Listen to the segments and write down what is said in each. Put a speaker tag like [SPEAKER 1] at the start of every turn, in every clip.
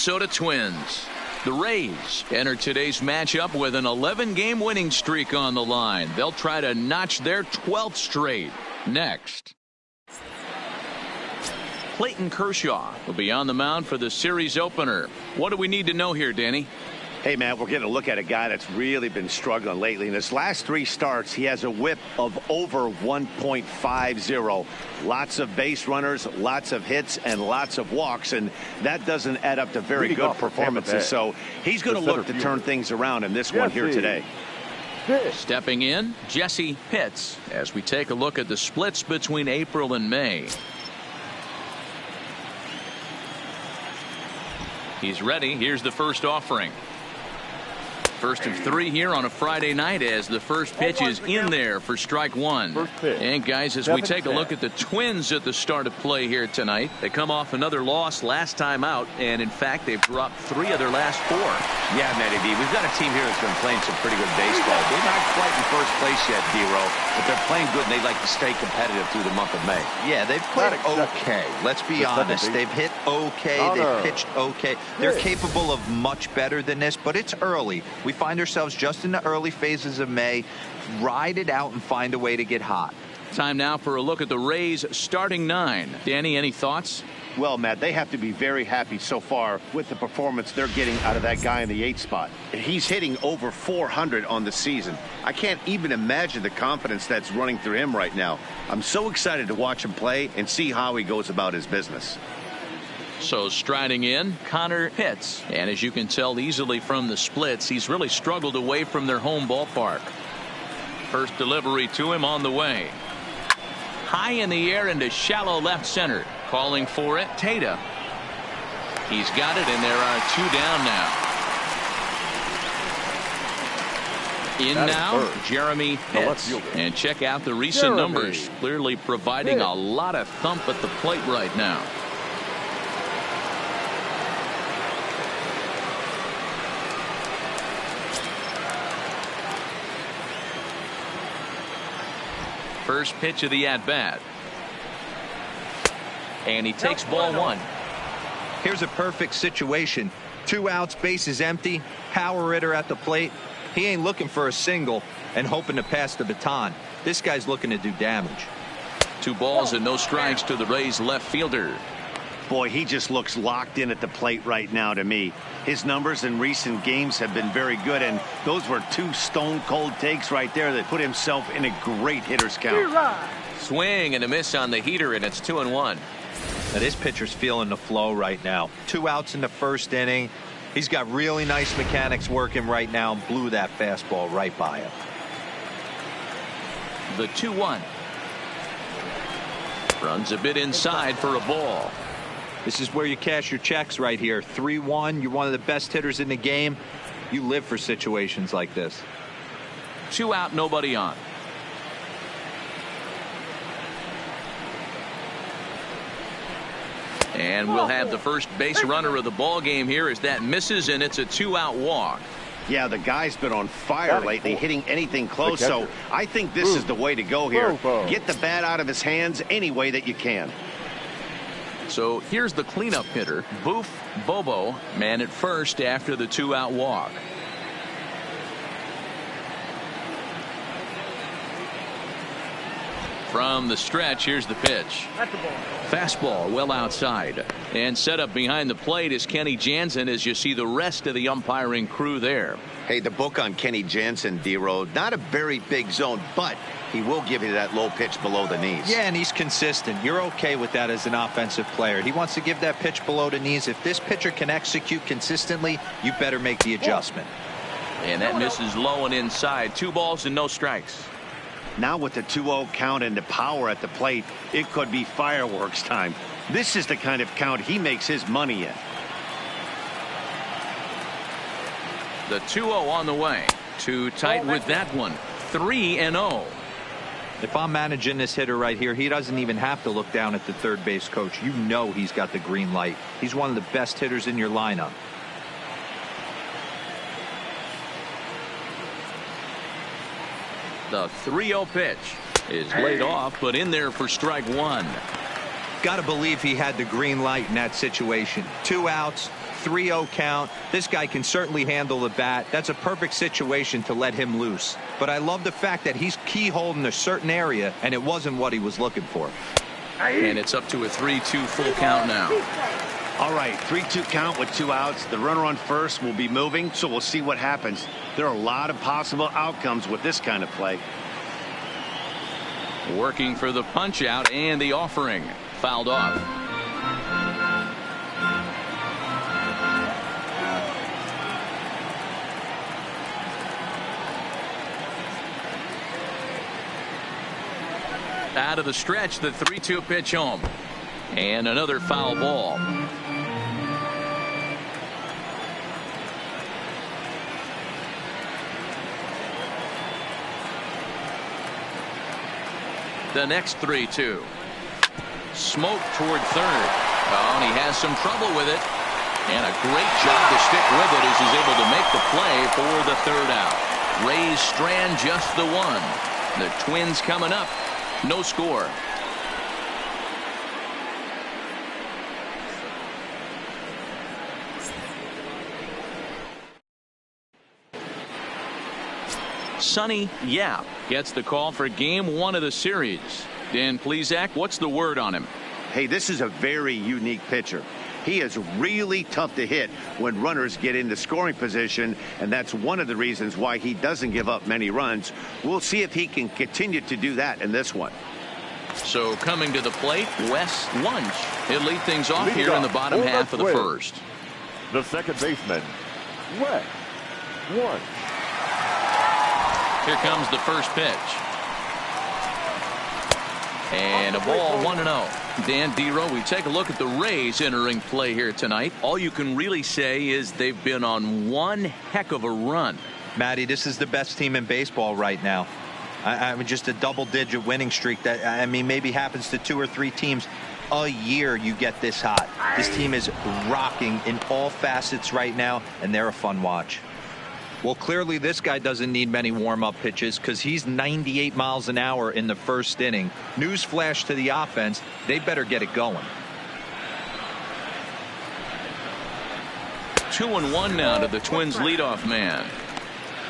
[SPEAKER 1] Minnesota Twins. The Rays enter today's matchup with an 11-game winning streak on the line. They'll try to notch their 12th straight. Next, Clayton Kershaw will be on the mound for the series opener. What do we need to know here, Danny?
[SPEAKER 2] Hey, man, we're getting a look at a guy that's really been struggling lately. In his last 3 starts, he has a whip of over 1.50. Lots of base runners, lots of hits, and lots of walks, and that doesn't add up to very good performances. So he's going to look to turn things around in this one here today.
[SPEAKER 1] Stepping in, Jesse Pitts, as we take a look at the splits between April and May. He's ready. Here's the first offering. First of 3 here on a Friday night as the first pitch is in there for strike 1. And guys, as we take a look at the Twins at the start of play here tonight, they come off another loss last time out, and in fact they've dropped 3 of their last 4.
[SPEAKER 2] Yeah, Matty B, we've got a team here that's been playing some pretty good baseball. They're not quite in first place yet, D-Row, but they're playing good and they'd like to stay competitive through the month of May.
[SPEAKER 3] Yeah, they've played okay. Let's be honest. They've hit okay. They've pitched okay. They're capable of much better than this, but it's early. We find ourselves just in the early phases of May. Ride it out and find a way to get hot.
[SPEAKER 1] Time now for a look at the Rays starting 9. Danny, any thoughts?
[SPEAKER 2] Well, Matt, they have to be very happy so far with the performance they're getting out of that guy in the 8th spot. He's hitting over 400 on the season. I can't even imagine the confidence that's running through him right now. I'm so excited to watch him play and see how he goes about his business.
[SPEAKER 1] So striding in, Connor Pitts. And as you can tell easily from the splits, he's really struggled away from their home ballpark. First delivery to him on the way. High in the air into shallow left center. Calling for it, Tata. He's got it, and there are 2 down now. In now, Jeremy Pitts. And check out the recent numbers. Clearly providing a lot of thump at the plate right now. First pitch of the at-bat. And he takes ball 1.
[SPEAKER 3] Here's a perfect situation. 2 outs, bases empty, power hitter at the plate. He ain't looking for a single and hoping to pass the baton. This guy's looking to do damage.
[SPEAKER 1] 2 balls and no strikes to the Rays left fielder.
[SPEAKER 2] Boy, he just looks locked in at the plate right now to me. His numbers in recent games have been very good, and those were 2 stone-cold takes right there that put himself in a great hitter's count.
[SPEAKER 1] Swing and a miss on the heater, and it's 2-1.
[SPEAKER 3] Now, this pitcher's feeling the flow right now. 2 outs in the first inning. He's got really nice mechanics working right now and blew that fastball right by him.
[SPEAKER 1] The 2-1. Runs a bit inside for a ball.
[SPEAKER 3] This is where you cash your checks right here. 3-1. You're one of the best hitters in the game. You live for situations like this.
[SPEAKER 1] 2 out, nobody on. And we'll have the first base runner of the ball game here as that misses, and it's a 2-out walk.
[SPEAKER 2] Yeah, the guy's been on fire lately, hitting anything close, so I think this is the way to go here. Get the bat out of his hands any way that you can.
[SPEAKER 1] So here's the cleanup hitter, Boof Bobo, man at first after the 2-out walk. From the stretch, here's the pitch. Fastball well outside. And set up behind the plate is Kenny Jansen as you see the rest of the umpiring crew there.
[SPEAKER 2] Hey, the book on Kenny Jansen, D-Row, not a very big zone, but he will give you that low pitch below the knees.
[SPEAKER 3] Yeah, and he's consistent. You're okay with that as an offensive player. He wants to give that pitch below the knees. If this pitcher can execute consistently, you better make the adjustment.
[SPEAKER 1] And that misses low and inside. 2 balls and no strikes.
[SPEAKER 2] Now with the 2-0 count and the power at the plate, it could be fireworks time. This is the kind of count he makes his money in.
[SPEAKER 1] The 2-0 on the way. Too tight with that one. 3-0.
[SPEAKER 3] If I'm managing this hitter right here, he doesn't even have to look down at the third base coach. You know he's got the green light. He's one of the best hitters in your lineup.
[SPEAKER 1] The 3-0 pitch is laid off, but in there for strike 1.
[SPEAKER 3] Got to believe he had the green light in that situation. 2 outs, 3-0 count. This guy can certainly handle the bat. That's a perfect situation to let him loose. But I love the fact that he's keyholed in a certain area, and it wasn't what he was looking for.
[SPEAKER 1] And it's up to a 3-2 full count now.
[SPEAKER 2] All right, 3-2 count with 2 outs. The runner on first will be moving, so we'll see what happens. There are a lot of possible outcomes with this kind of play.
[SPEAKER 1] Working for the punch out and the offering. Fouled off. Out of the stretch, the 3-2 pitch home. And another foul ball. The next 3-2. Smoke toward third. Oh, and he has some trouble with it. And a great job to stick with it as he's able to make the play for the third out. Rays strand just the one. The Twins coming up. No score. Sonny Yap gets the call for game 1 of the series. Dan Plesac, what's the word on him?
[SPEAKER 2] Hey, this is a very unique pitcher. He is really tough to hit when runners get into scoring position, and that's one of the reasons why he doesn't give up many runs. We'll see if he can continue to do that in this one.
[SPEAKER 1] So coming to the plate, Wes Wunsch. He'll lead things off here in the bottom half of the first.
[SPEAKER 4] The second baseman, Wes Wunsch.
[SPEAKER 1] Here comes the first pitch. And a ball 1-0. Dan Dero, we take a look at the Rays entering play here tonight. All you can really say is they've been on one heck of a run.
[SPEAKER 3] Matty, this is the best team in baseball right now. I mean, just a double-digit winning streak that, I mean, maybe happens to 2 or 3 teams a year. You get this hot. This team is rocking in all facets right now, and they're a fun watch. Well, clearly this guy doesn't need many warm-up pitches because he's 98 miles an hour in the first inning. Newsflash to the offense, they better get it going.
[SPEAKER 1] 2-1 now to the Twins leadoff man.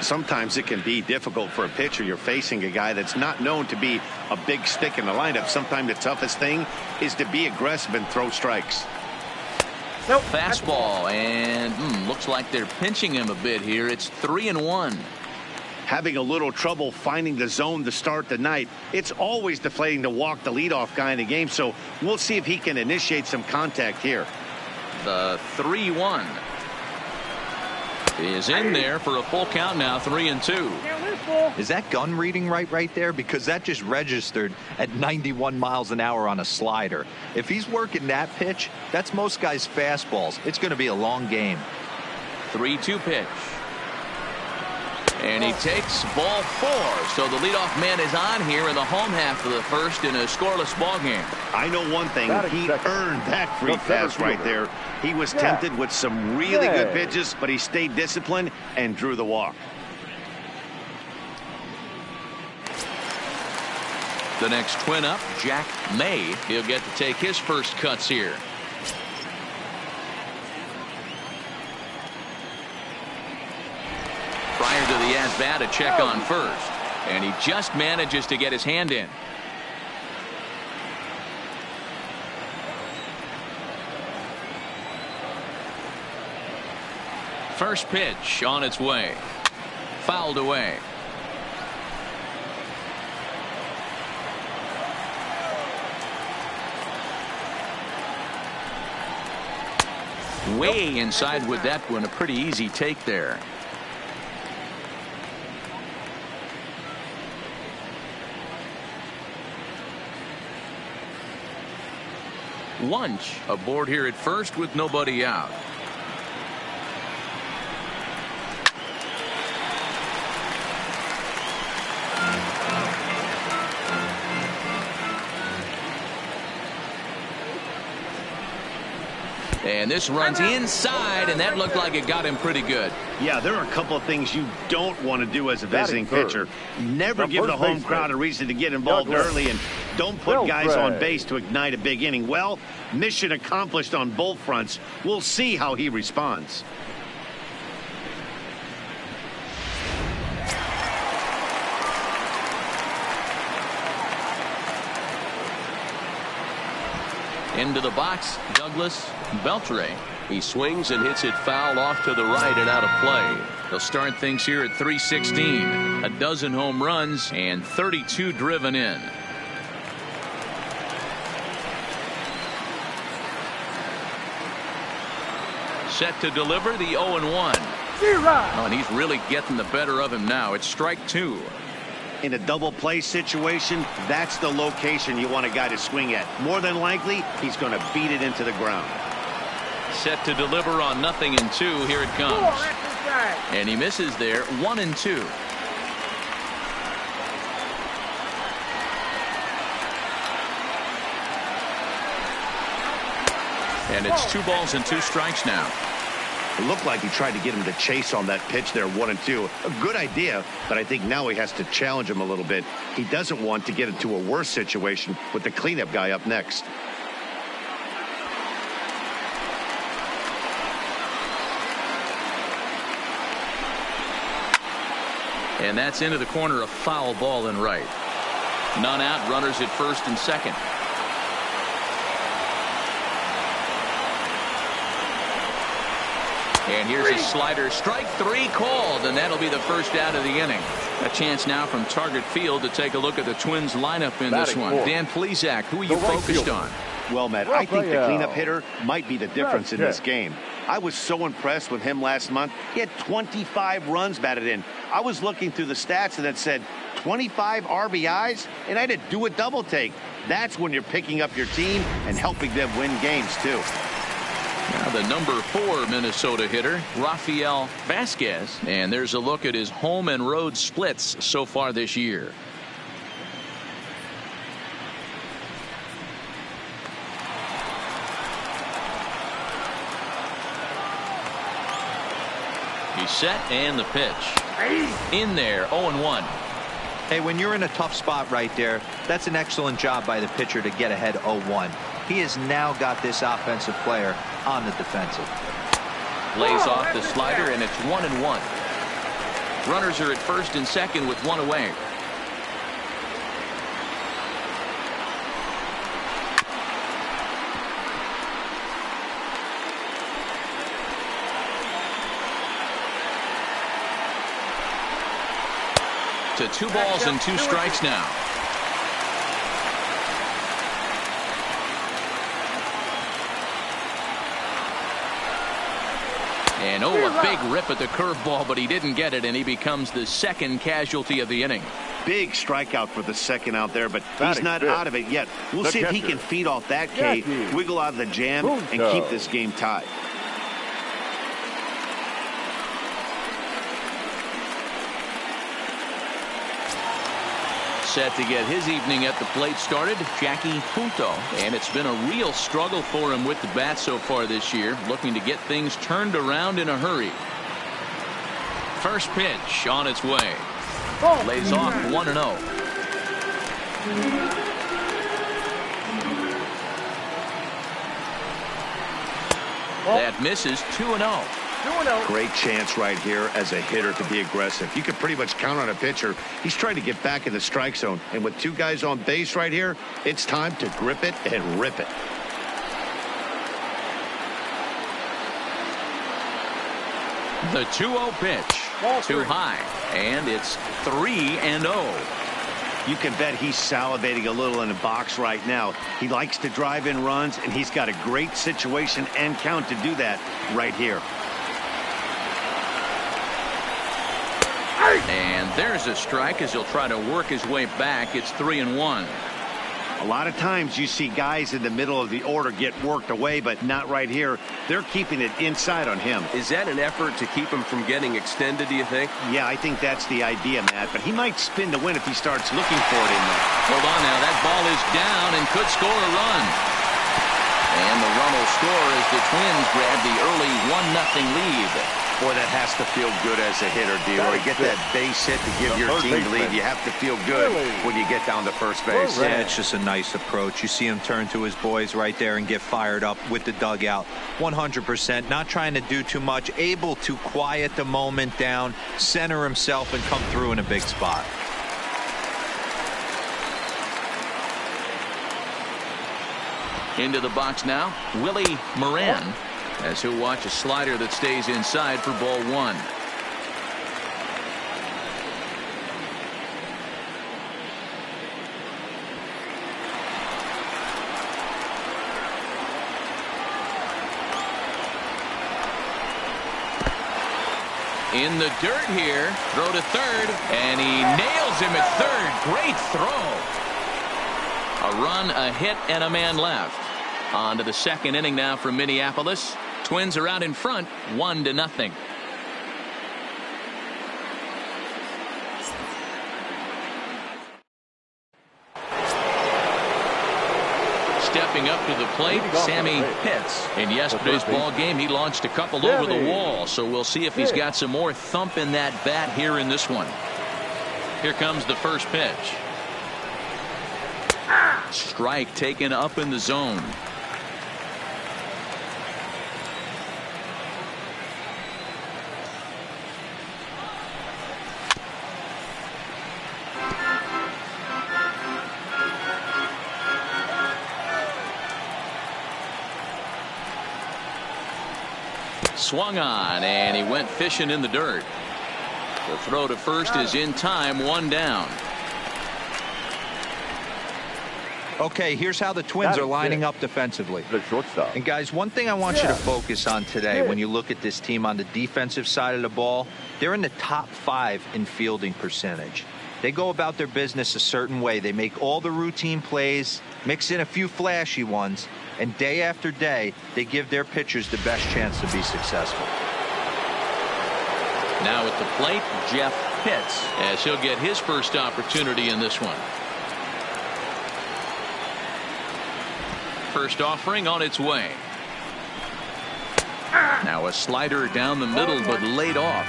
[SPEAKER 2] Sometimes it can be difficult for a pitcher. You're facing a guy that's not known to be a big stick in the lineup. Sometimes the toughest thing is to be aggressive and throw strikes.
[SPEAKER 1] Nope. Fastball, and looks like they're pinching him a bit here. It's 3-1.
[SPEAKER 2] Having a little trouble finding the zone to start the night. It's always deflating to walk the leadoff guy in the game, so we'll see if he can initiate some contact here.
[SPEAKER 1] The 3-1 is in there for a full count now. 3-2.
[SPEAKER 3] Is that gun reading right there? Because that just registered at 91 miles an hour on a slider. If he's working that pitch, that's most guys' fastballs. It's going to be a long game.
[SPEAKER 1] 3-2 pitch. And he takes ball 4. So the leadoff man is on here in the home half of the first in a scoreless ball game.
[SPEAKER 2] I know one thing. He earned that free pass right there. He was tempted with some really good pitches, but he stayed disciplined and drew the walk.
[SPEAKER 1] The next twin up, Jack May. He'll get to take his first cuts here. Prior to the at-bat, a check on first. And he just manages to get his hand in. First pitch on its way. Fouled away. Way inside with that one. A pretty easy take there. Wunsch aboard here at first with nobody out. And this runs inside, and that looked like it got him pretty good.
[SPEAKER 2] Yeah, there are a couple of things you don't want to do as a visiting pitcher. Never give the home crowd a reason to get involved early, and don't put guys on base to ignite a big inning. Well, mission accomplished on both fronts. We'll see how he responds.
[SPEAKER 1] Into the box, Douglas Beltre. He swings and hits it foul off to the right and out of play. They'll start things here at 316. A dozen home runs and 32 driven in. Set to deliver the 0-1. Oh, and he's really getting the better of him now. It's strike two.
[SPEAKER 2] In a double play situation, that's the location you want a guy to swing at. More than likely, he's going to beat it into the ground.
[SPEAKER 1] Set to deliver on 0-2. Here it comes. And he misses there. 1-2. And it's 2 balls and 2 strikes now.
[SPEAKER 2] It looked like he tried to get him to chase on that pitch there, 1-2. A good idea, but I think now he has to challenge him a little bit. He doesn't want to get into a worse situation with the cleanup guy up next.
[SPEAKER 1] And that's into the corner, a foul ball and right. None out, runners at first and second. And here's a slider, strike 3 called, and that'll be the first out of the inning. A chance now from Target Field to take a look at the Twins lineup in this one. Dan Plesac, who are you focused on?
[SPEAKER 2] Well, Matt, I think the cleanup hitter might be the difference in this game. I was so impressed with him last month. He had 25 runs batted in. I was looking through the stats and it said 25 RBIs, and I had to do a double take. That's when you're picking up your team and helping them win games, too.
[SPEAKER 1] Now the number 4 Minnesota hitter, Rafael Vasquez. And there's a look at his home and road splits so far this year. He's set and the pitch. In there, 0-1.
[SPEAKER 3] Hey, when you're in a tough spot right there, that's an excellent job by the pitcher to get ahead 0-1. He has now got this offensive player on the defensive.
[SPEAKER 1] Lays off the slider, and it's 1-1. Runners are at first and second with 1 away. To 2 balls and 2 strikes now. And a big rip at the curveball, but he didn't get it, and he becomes the second casualty of the inning.
[SPEAKER 2] Big strikeout for the second out there, but he's not out of it yet. We'll see if he can feed off that K, wiggle out of the jam, and keep this game tied.
[SPEAKER 1] Set to get his evening at the plate started, Jackie Punto. And it's been a real struggle for him with the bat so far this year, looking to get things turned around in a hurry. First pitch on its way. Lays off 1-0. That misses. 2-0.
[SPEAKER 2] Great chance right here as a hitter to be aggressive. You can pretty much count on a pitcher. He's trying to get back in the strike zone. And with 2 guys on base right here, it's time to grip it and rip it.
[SPEAKER 1] The 2-0 pitch. Too high. And it's 3-0.
[SPEAKER 2] You can bet he's salivating a little in the box right now. He likes to drive in runs, and he's got a great situation and count to do that right here.
[SPEAKER 1] And there's a strike as he'll try to work his way back. It's 3-1.
[SPEAKER 2] A lot of times you see guys in the middle of the order get worked away, but not right here. They're keeping it inside on him.
[SPEAKER 5] Is that an effort to keep him from getting extended, do you think?
[SPEAKER 2] Yeah, I think that's the idea, Matt. But he might spin to win if he starts looking for it in there.
[SPEAKER 1] Hold on now. That ball is down and could score a run. And the run will score as the Twins grab the early 1-0 lead.
[SPEAKER 2] Boy, that has to feel good as a hitter, D-Roy. Get that base hit to give your team the lead. You have to feel good when you get down to first base.
[SPEAKER 3] Yeah, it's just a nice approach. You see him turn to his boys right there and get fired up with the dugout. 100%, not trying to do too much, able to quiet the moment down, center himself, and come through in a big spot.
[SPEAKER 1] Into the box now, Willie Moran, as he'll watch a slider that stays inside for ball 1. In the dirt here, throw to third, and he nails him at third. Great throw. A run, a hit, and a man left. On to the second inning now from Minneapolis. Twins are out in front, 1-0. Stepping up to the plate, Sammy Pitts. In yesterday's ball game, he launched a couple over the wall, so we'll see if he's got some more thump in that bat here in this one. Here comes the first pitch. Strike taken up in the zone. Swung on, and he went fishing in the dirt. The throw to first is in time, 1 down.
[SPEAKER 3] Okay, here's how the Twins are lining up defensively.
[SPEAKER 4] The shortstop.
[SPEAKER 3] And guys, one thing I want you to focus on today when you look at this team on the defensive side of the ball, they're in the top 5 in fielding percentage. They go about their business a certain way. They make all the routine plays, mix in a few flashy ones, and day after day, they give their pitchers the best chance to be successful.
[SPEAKER 1] Now at the plate, Jeff Pitts, as he'll get his first opportunity in this one. First offering on its way. Now a slider down the middle, but laid off.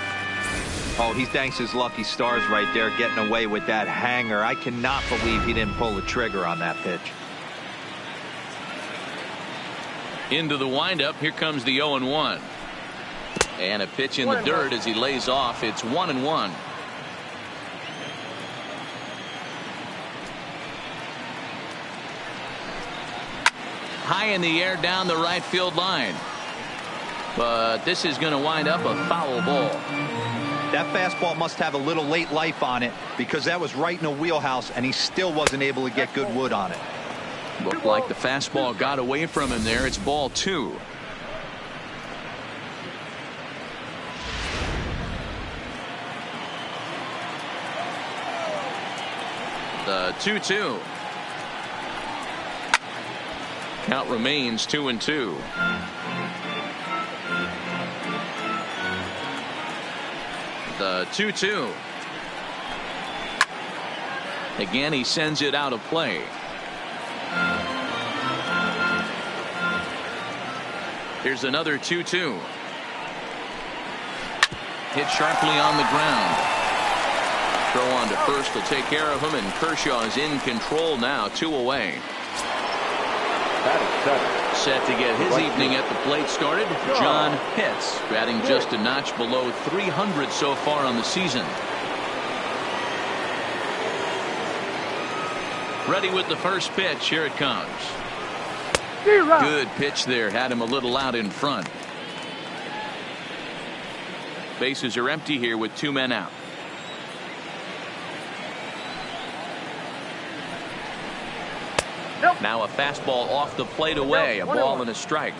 [SPEAKER 3] Oh, he thanks his lucky stars right there, getting away with that hanger. I cannot believe he didn't pull the trigger on that pitch.
[SPEAKER 1] Into the windup, here comes the 0-1. And a pitch in the dirt as he lays off. It's 1-1. High in the air down the right field line. But this is going to wind up a foul ball.
[SPEAKER 3] That fastball must have a little late life on it, because that was right in the wheelhouse, and he still wasn't able to get good wood on it.
[SPEAKER 1] Looked like the fastball got away from him there. It's ball 2. The 2-2. Count remains 2-2. The 2-2. Again, he sends it out of play. Here's another 2-2. Hit sharply on the ground. Throw on to first will take care of him, and Kershaw is in control now, 2 away. Set to get his evening at the plate started, John Pitts, batting just a notch below 300 so far on the season. Ready with the first pitch. Here it comes. Good pitch there. Had him a little out in front. Bases are empty here with 2 men out. Now a fastball off the plate away. A ball and a strike.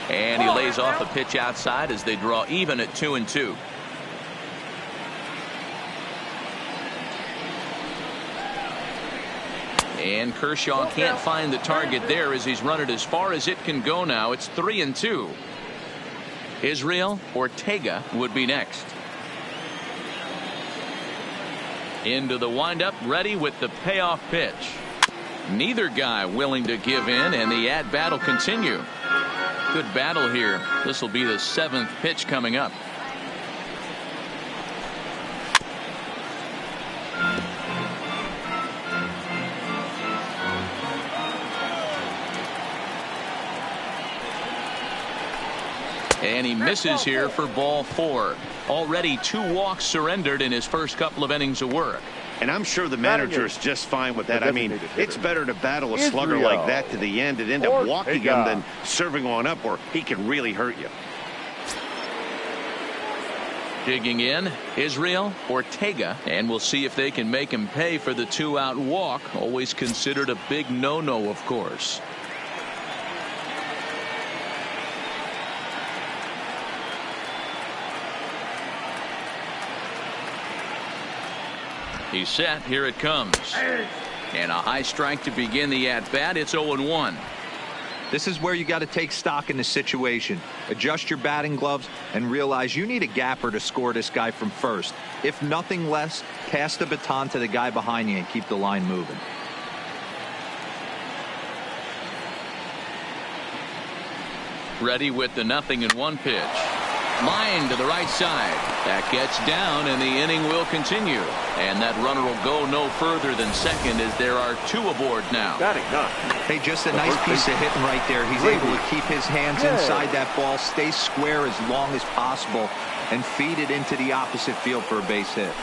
[SPEAKER 1] And he lays off a pitch outside as they draw even at 2-2. And Kershaw can't find the target there as he's run it as far as it can go now. It's 3-2. Israel Ortega would be next. Into the windup, ready with the payoff pitch. Neither guy willing to give in, and the at-bat will continue. Good battle here. This will be the 7th pitch coming up. And he misses here for ball 4. Already 2 walks surrendered in his first couple of innings of work.
[SPEAKER 2] And I'm sure the manager is just fine with that. I mean, it's better to battle a slugger like that to the end and end up walking him than serving one up where he can really hurt you.
[SPEAKER 1] Digging in, Israel Ortega, and we'll see if they can make him pay for the 2-out walk. Always considered a big no-no, of course. He's set. Here it comes. And a high strike to begin the at-bat. It's 0-1.
[SPEAKER 3] This is where you got to take stock in the situation. Adjust your batting gloves and realize you need a gapper to score this guy from first. If nothing less, pass the baton to the guy behind you and keep the line moving.
[SPEAKER 1] Ready with the 0-1 pitch. Line to the right side. That gets down, and the inning will continue. And that runner will go no further than second as there are 2 aboard now.
[SPEAKER 3] Hey, just a nice piece of hitting right there. He's able to keep his hands inside that ball, stay square as long as possible, and feed it into the opposite field for a base hit.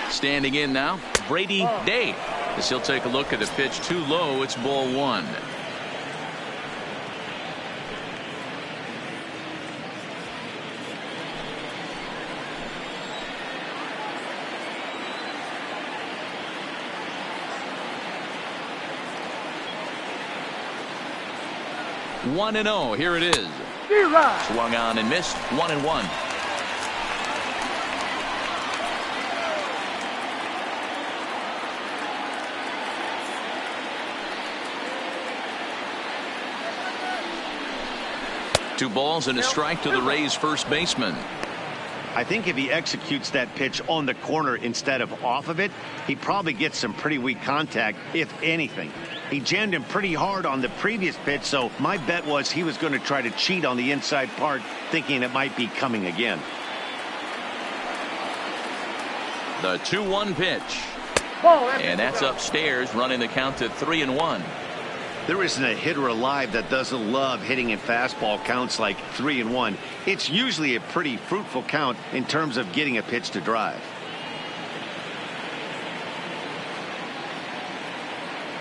[SPEAKER 1] Standing in now, Brady Day. As he'll take a look at the pitch too low, it's ball 1. One and 0. Here it is. Swung on and missed. 1-1. Two balls and a strike to the Rays first baseman.
[SPEAKER 2] I think if he executes that pitch on the corner instead of off of it, he probably gets some pretty weak contact, if anything. He jammed him pretty hard on the previous pitch, so my bet was he was going to try to cheat on the inside part, thinking it might be coming again.
[SPEAKER 1] The 2-1 pitch. And that's upstairs, running the count to 3-1.
[SPEAKER 2] There isn't a hitter alive that doesn't love hitting in fastball counts like 3-1. It's usually a pretty fruitful count in terms of getting a pitch to drive.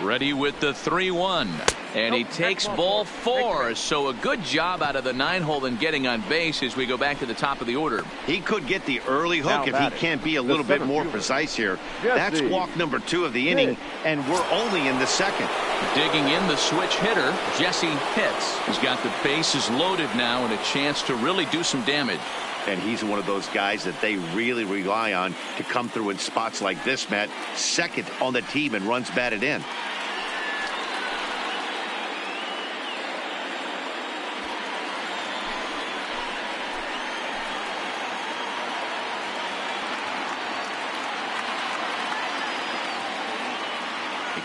[SPEAKER 1] Ready with the 3-1. And he takes ball 4. So a good job out of the 9-hole in getting on base as we go back to the top of the order.
[SPEAKER 2] He could get the early hook if he can't be a little bit more precise here. That's walk number 2 of the inning, and we're only in the 2nd.
[SPEAKER 1] Digging in, the switch hitter, Jesse Pitts. He's got the bases loaded now and a chance to really do some damage.
[SPEAKER 2] And he's one of those guys that they really rely on to come through in spots like this, Matt. 2nd on the team and runs batted in.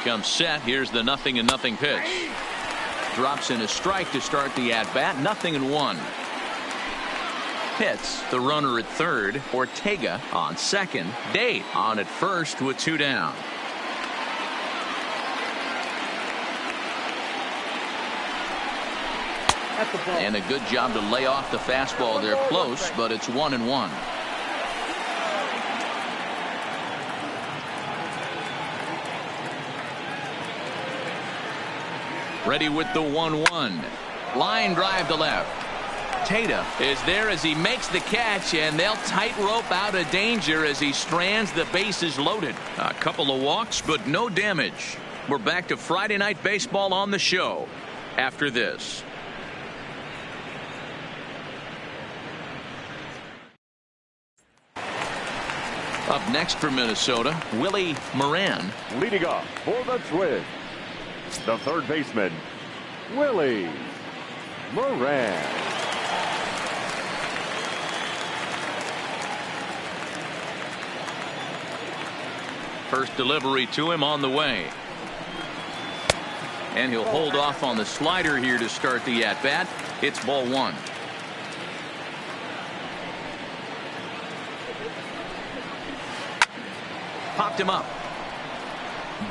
[SPEAKER 1] Comes set. Here's the 0-0 pitch. Drops in a strike to start the at-bat. 0-1. Pitts, the runner at third. Ortega on second. Day on at first with 2 down. And a good job to lay off the fastball there close, but it's 1-1. Ready with the 1-1. Line drive to left. Tata is there as he makes the catch, and they'll tightrope out of danger as he strands the bases loaded. A couple of walks, but no damage. We're back to Friday Night Baseball on the show after this. Up next for Minnesota, Willie Moran.
[SPEAKER 4] Leading off for the Twins, the third baseman, Willie Moran.
[SPEAKER 1] First delivery to him on the way. And he'll hold off on the slider here to start the at-bat. It's ball one. Popped him up.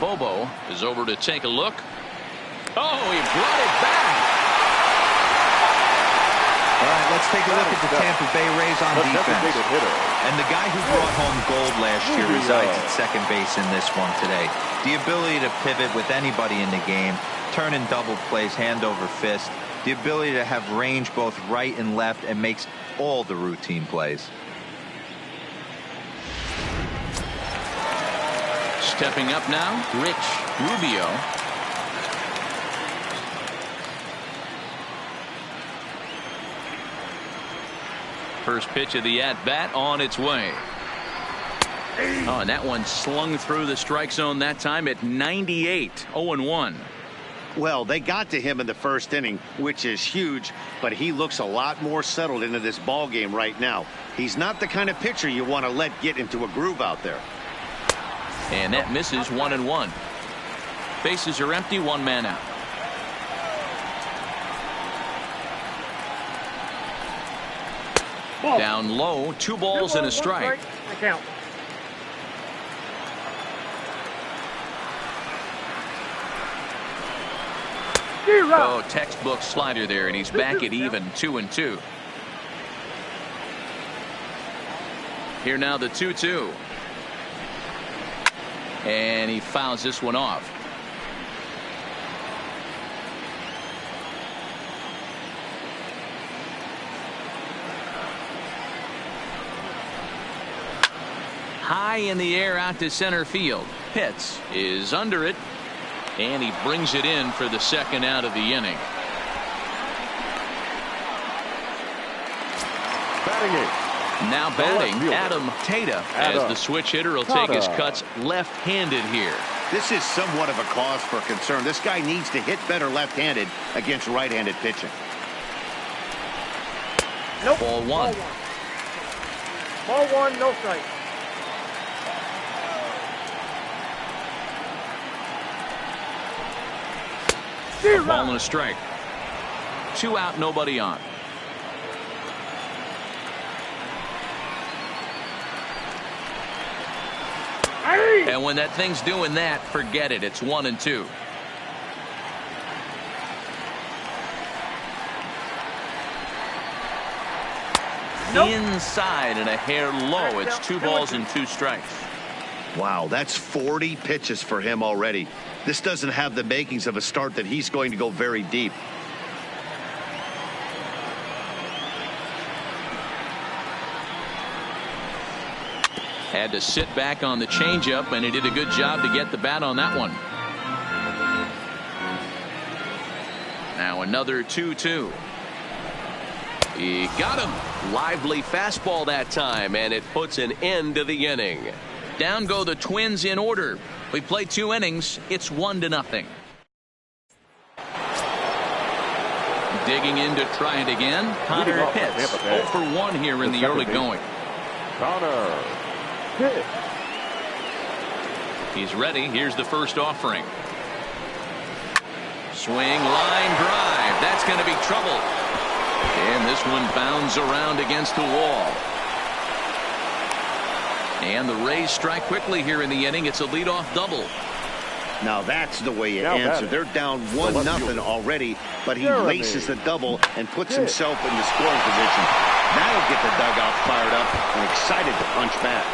[SPEAKER 1] Bobo is over to take a look. Oh, he brought it back.
[SPEAKER 3] All right, let's take a look at the Tampa Bay Rays on defense. And the guy who brought home gold last year resides at second base in this one today. The ability to pivot with anybody in the game, turn in double plays, hand over fist. The ability to have range both right and left and makes all the routine plays.
[SPEAKER 1] Stepping up now, Rich Rubio. First pitch of the at-bat on its way. Oh, and that one slung through the strike zone that time at 98, 0-1.
[SPEAKER 2] Well, they got to him in the first inning, which is huge, but he looks a lot more settled into this ball game right now. He's not the kind of pitcher you want to let get into a groove out there.
[SPEAKER 1] And that misses 1-1. Bases are empty, one man out.
[SPEAKER 6] Ball.
[SPEAKER 1] Down low, 2 balls and a strike.
[SPEAKER 6] Count.
[SPEAKER 1] Oh, textbook slider there, and he's back at even 2-2. Here now the 2-2. And he fouls this one off. High in the air out to center field. Pitts is under it, and he brings it in for the second out of the inning.
[SPEAKER 4] Batting eighth.
[SPEAKER 1] Now batting, Adam Tata, as the switch hitter will take his cuts left-handed here.
[SPEAKER 2] This is somewhat of a cause for concern. This guy needs to hit better left-handed against right-handed pitching.
[SPEAKER 6] Nope.
[SPEAKER 1] Ball one.
[SPEAKER 6] Ball one, no strike.
[SPEAKER 1] Ball and a strike. 2 out, nobody on. And when that thing's doing that, forget it. It's 1-2. Nope. Inside and a hair low. It's 2 balls and 2 strikes.
[SPEAKER 2] Wow, that's 40 pitches for him already. This doesn't have the makings of a start that he's going to go very deep.
[SPEAKER 1] Had to sit back on the changeup, and he did a good job to get the bat on that one. Now another 2-2. He got him.
[SPEAKER 5] Lively fastball that time, and it puts an end to the inning.
[SPEAKER 1] Down go the Twins in order. We played 2 innings. It's 1-0. Digging in to try it again. Connor Pitts 0 for 1 here in the early going.
[SPEAKER 4] Connor Pitts.
[SPEAKER 1] He's ready. Here's the first offering. Swing, line drive. That's going to be trouble. And this one bounds around against the wall. And the Rays strike quickly here in the inning. It's a leadoff double.
[SPEAKER 2] Now that's the way you answer. They're down 1-0 already, but he laces the double and puts himself in the scoring position. That'll get the dugout fired up and excited to punch back.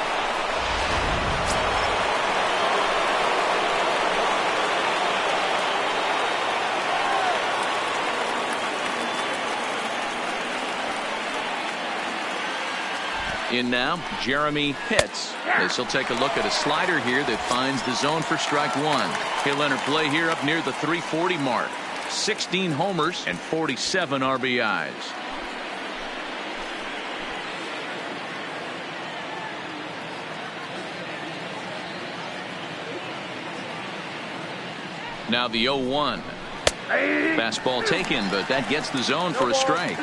[SPEAKER 1] In now, Jeremy Pitts. As he'll take a look at a slider here that finds the zone for strike one. He'll enter play here up near the 340 mark. 16 homers and 47 RBIs. Now the 0-1. Fastball taken, but that gets the zone for a strike.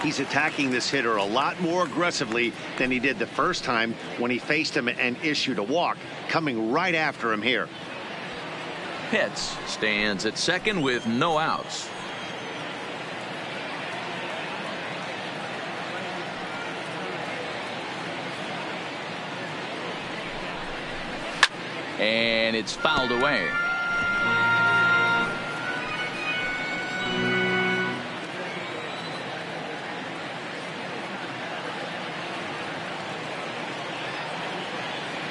[SPEAKER 2] He's attacking this hitter a lot more aggressively than he did the first time when he faced him and issued a walk, coming right after him here.
[SPEAKER 1] Pitts stands at second with no outs. And it's fouled away.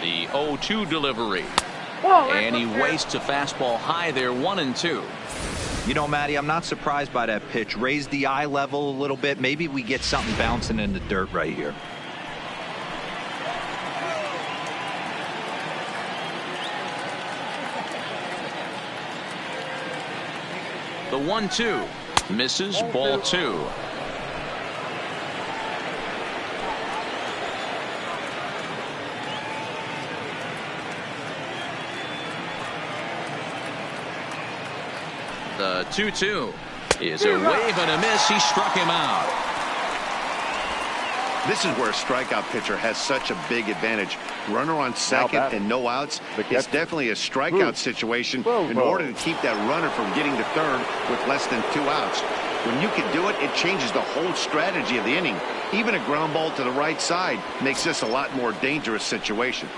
[SPEAKER 1] The 0-2 delivery. And he wastes a fastball high there, 1-2.
[SPEAKER 3] You know, Matty, I'm not surprised by that pitch. Raise the eye level a little bit. Maybe we get something bouncing in the dirt right here.
[SPEAKER 1] The 1-2 misses, ball two. The 2-2 is a wave and a miss. He struck him out.
[SPEAKER 2] This is where a strikeout pitcher has such a big advantage. Runner on second and no outs. It's definitely a strikeout situation in order to keep that runner from getting to third with less than 2 outs. When you can do it, it changes the whole strategy of the inning. Even a ground ball to the right side makes this a lot more dangerous situation.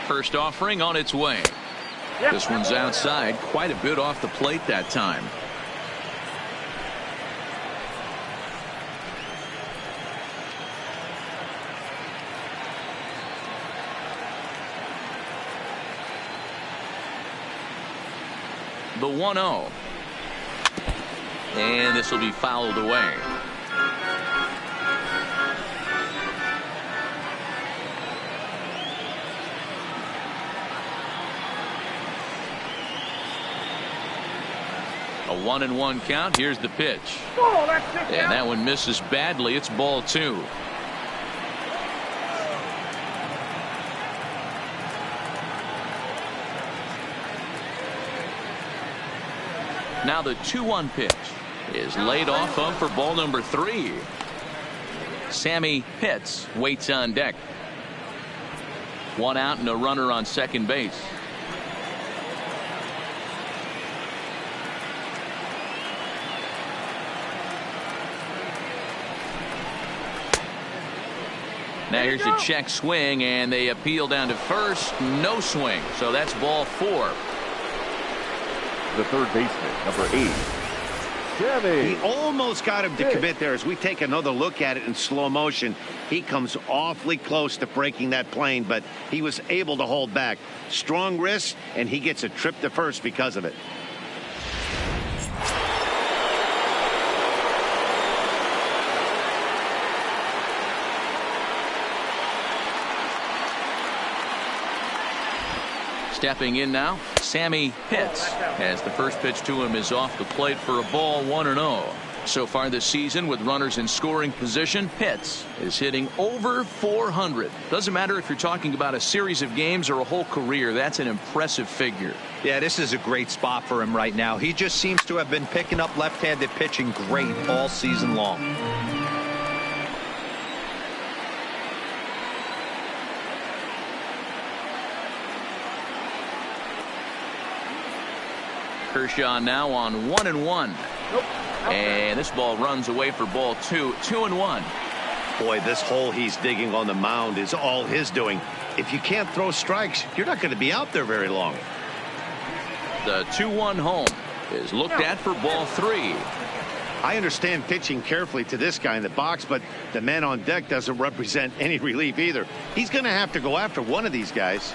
[SPEAKER 1] First offering on its way. This one's outside, quite a bit off the plate that time. The 1-0. And this will be fouled away. A 1-1 count. Here's the pitch. And that one misses badly. It's ball two. Now the 2-1 pitch is laid off of for ball number 3. Sammy Pitts waits on deck. 1 out and a runner on second base. Now here's a check swing, and they appeal down to first. No swing, so that's ball 4.
[SPEAKER 4] The third baseman, number 8, Sammy.
[SPEAKER 2] He almost got him to commit there. As we take another look at it in slow motion, he comes awfully close to breaking that plane, but he was able to hold back. Strong wrist, and he gets a trip to first because of it.
[SPEAKER 1] Stepping in now, Sammy Pitts, as the first pitch to him is off the plate for a ball, 1-0. So far this season, with runners in scoring position, Pitts is hitting over 400. Doesn't matter if you're talking about a series of games or a whole career. That's an impressive figure.
[SPEAKER 3] Yeah, this is a great spot for him right now. He just seems to have been picking up left-handed pitching great all season long.
[SPEAKER 1] Kershaw now on 1-1. And this ball runs away for ball 2. 2-1.
[SPEAKER 2] Boy, this hole he's digging on the mound is all his doing. If you can't throw strikes, you're not going to be out there very long.
[SPEAKER 1] The 2-1 home is looked at for ball 3.
[SPEAKER 2] I understand pitching carefully to this guy in the box, but the man on deck doesn't represent any relief either. He's going to have to go after one of these guys.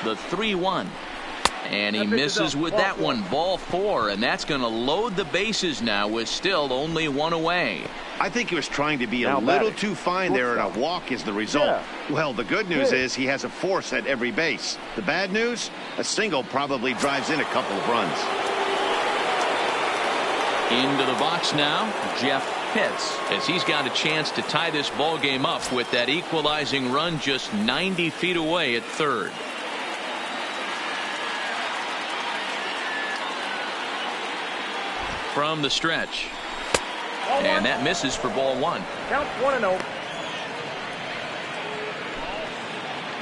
[SPEAKER 1] The 3-1. And he misses with that one. Ball 4, and that's going to load the bases now with still only one away.
[SPEAKER 2] I think he was trying to be a little too fine there, and a walk is the result. Well, the good news is he has a force at every base. The bad news, a single probably drives in a couple of runs.
[SPEAKER 1] Into the box now, Jeff Pitts, as he's got a chance to tie this ball game up with that equalizing run just 90 feet away at third. From the stretch. And that misses for ball 1.
[SPEAKER 6] Count 1-0.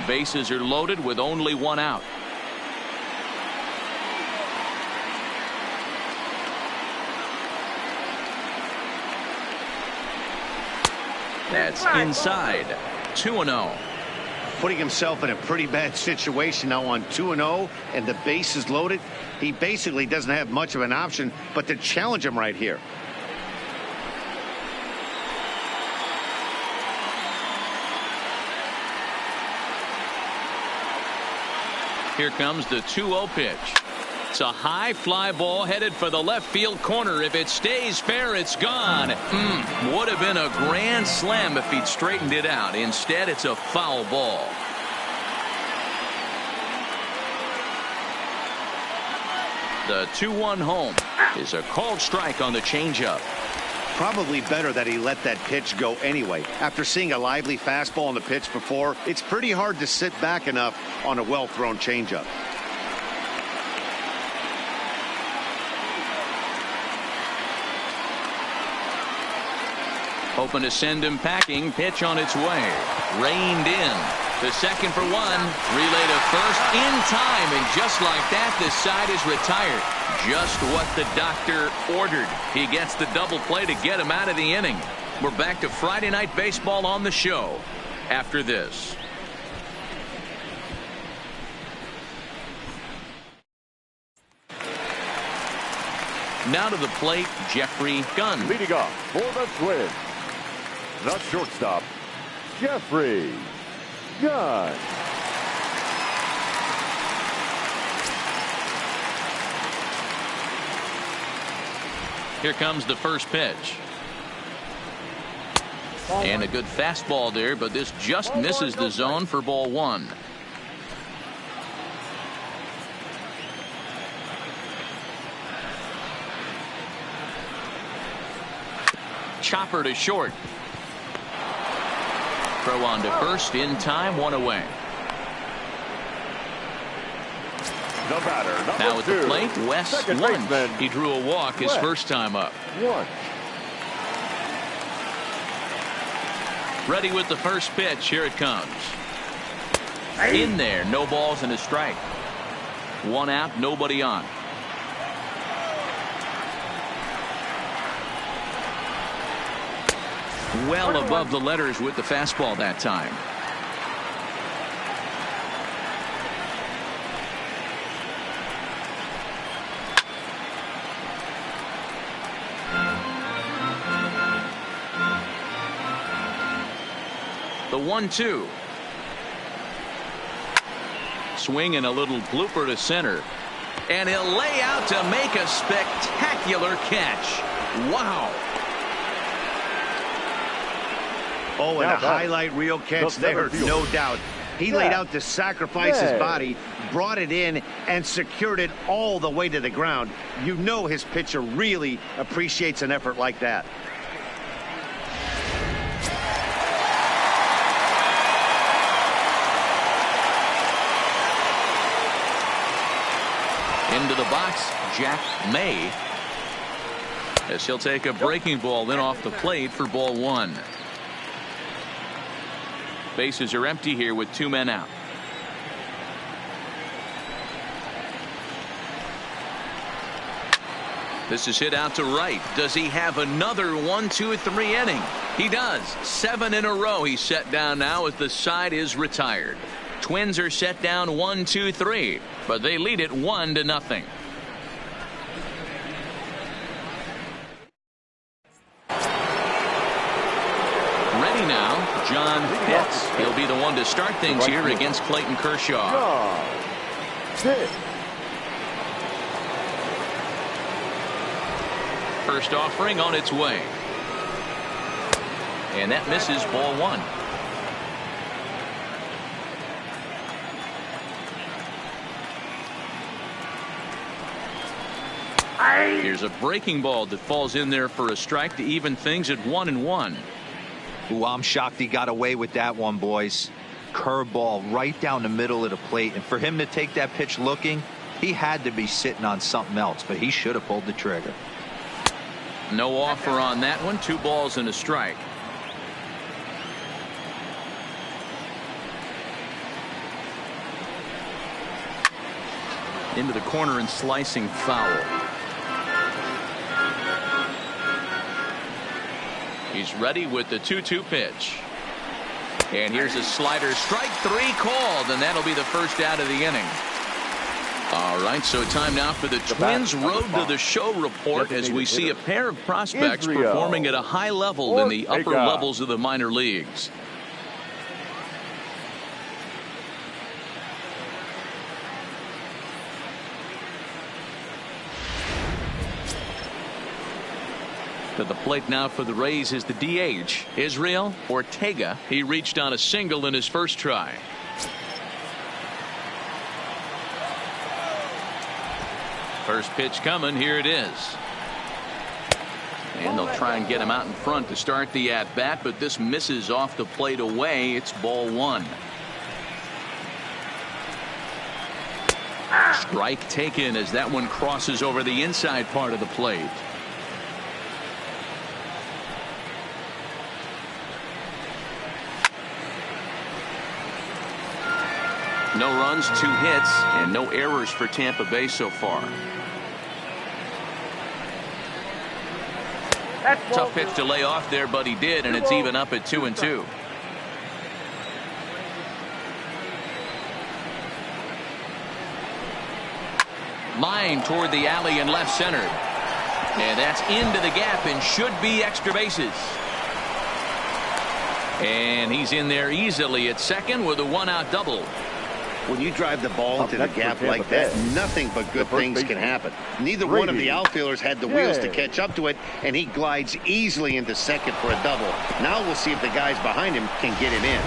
[SPEAKER 1] Bases are loaded with only one out. That's inside. 2-0.
[SPEAKER 2] Putting himself in a pretty bad situation now on 2-0, and the base is loaded. He basically doesn't have much of an option but to challenge him right here.
[SPEAKER 1] Here comes the 2-0 pitch. It's a high fly ball headed for the left field corner. If it stays fair, it's gone. Would have been a grand slam if he'd straightened it out. Instead, it's a foul ball. The 2-1 home is a called strike on the changeup.
[SPEAKER 2] Probably better that he let that pitch go anyway. After seeing a lively fastball on the pitch before, it's pretty hard to sit back enough on a well-thrown changeup.
[SPEAKER 1] Hoping to send him packing. Pitch on its way. Reined in. The second for one. Relay to first in time. And just like that, this side is retired. Just what the doctor ordered. He gets the double play to get him out of the inning. We're back to Friday Night Baseball on the show after this. Now to the plate, Jeffrey Gunn.
[SPEAKER 4] Leading off for the Twins, the shortstop, Jeffrey Gunn.
[SPEAKER 1] Here comes the first pitch. And a good fastball there, but this just misses the zone for ball 1. Chopper to short. Throw on to first in time, one away.
[SPEAKER 4] The batter,
[SPEAKER 1] now at the plate, Wes Lunch. He drew a walk his first time up. Ready with the first pitch. Here it comes. In there, no balls and a strike. One out, nobody on. Well above the letters with the fastball that time. The 1-2. Swing and a little blooper to center. And he'll lay out to make a spectacular catch. Wow.
[SPEAKER 2] Oh, and a highlight reel catch there, no doubt. He laid out to sacrifice his body, brought it in, and secured it all the way to the ground. You know his pitcher really appreciates an effort like that.
[SPEAKER 1] Into the box, Jack May. As he'll take a breaking ball in off the plate for ball 1. Bases are empty here with 2 men out. This is hit out to right. Does he have another 1, 2, 3 inning? He does. 7 in a row he's set down now as the side is retired. Twins are set down 1, 2, 3, but they lead it 1-0. ready now, John Pitts. He'll be the one to start things here against Clayton Kershaw. First offering on its way. And that misses, ball one. Here's a breaking ball that falls in there for a strike to even things at 1-1.
[SPEAKER 3] Ooh, I'm shocked he got away with that one, boys. Curveball right down the middle of the plate. And for him to take that pitch looking, he had to be sitting on something else, but he should have pulled the trigger.
[SPEAKER 1] No offer on that one. 2 balls and a strike. Into the corner and slicing foul. He's ready with the 2-2 pitch. And here's a slider. Strike 3 called, and that'll be the first out of the inning. All right, so time now for the Twins Road to the Show report as we see a pair of prospects performing at a high level in the upper levels of the minor leagues. To the plate now for the Rays is the DH, Israel Ortega. He reached on a single in his first try. First pitch coming. Here it is. And they'll try and get him out in front to start the at-bat, but this misses off the plate away. It's ball one. Strike taken as that one crosses over the inside part of the plate. No runs, 2 hits, and no errors for Tampa Bay so far. Tough pitch to lay off there, but he did, and it's even up at 2-2. Line toward the alley and left center. And that's into the gap and should be extra bases. And he's in there easily at second with a 1-out double.
[SPEAKER 2] When you drive the ball into the gap like that, nothing but good things can happen. Neither one of the outfielders had the wheels to catch up to it, and he glides easily into second for a double. Now we'll see if the guys behind him can get him in.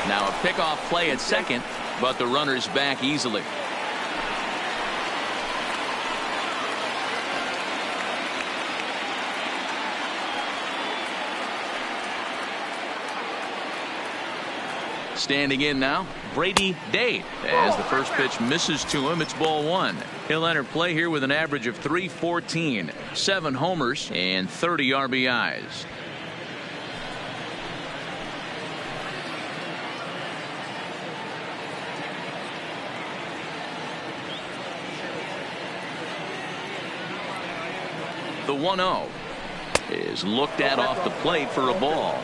[SPEAKER 1] Now a pickoff play at second, but the runner's back easily. Standing in now, Brady Day. As the first pitch misses to him, it's ball one. He'll enter play here with an average of .314, 7 homers, and 30 RBIs. The 1-0 is looked at off the plate for a ball.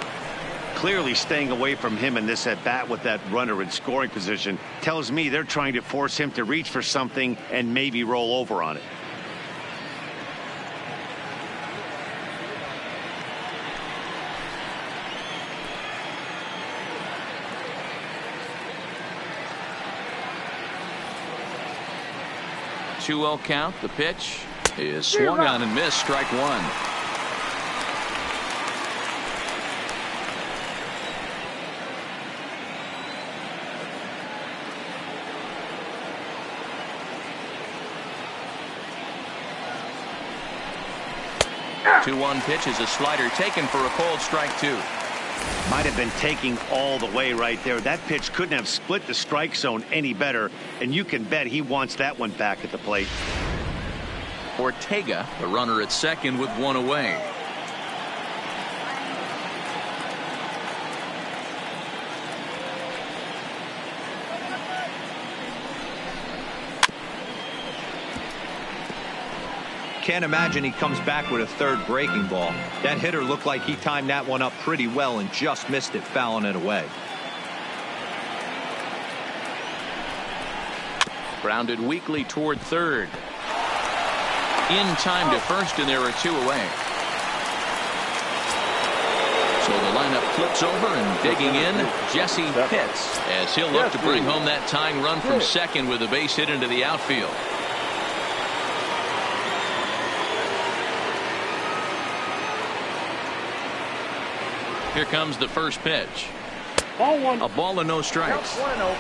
[SPEAKER 2] Clearly staying away from him in this at bat with that runner in scoring position tells me they're trying to force him to reach for something and maybe roll over on it.
[SPEAKER 1] Two-0 count. The pitch is swung on and missed. Strike one. The 2-1 pitch is a slider taken for a called strike two.
[SPEAKER 2] Might have been taking all the way right there. That pitch couldn't have split the strike zone any better, and you can bet he wants that one back at the plate.
[SPEAKER 1] Ortega, the runner at second with one away.
[SPEAKER 3] Can't imagine he comes back with a third breaking ball. That hitter looked like he timed that one up pretty well and just missed it, fouling it away.
[SPEAKER 1] Grounded weakly toward third. in time to first, and there are 2 away. So the lineup flips over, and digging in, Jesse Pitts, as he'll look to bring home that tying run from second with a base hit into the outfield. Here comes the first pitch.
[SPEAKER 6] Ball 1.
[SPEAKER 1] A ball and no strikes.
[SPEAKER 6] 1-0.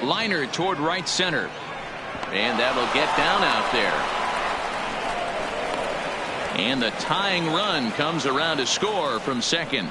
[SPEAKER 1] Liner toward right center, and that'll get down out there. And the tying run comes around to score from second.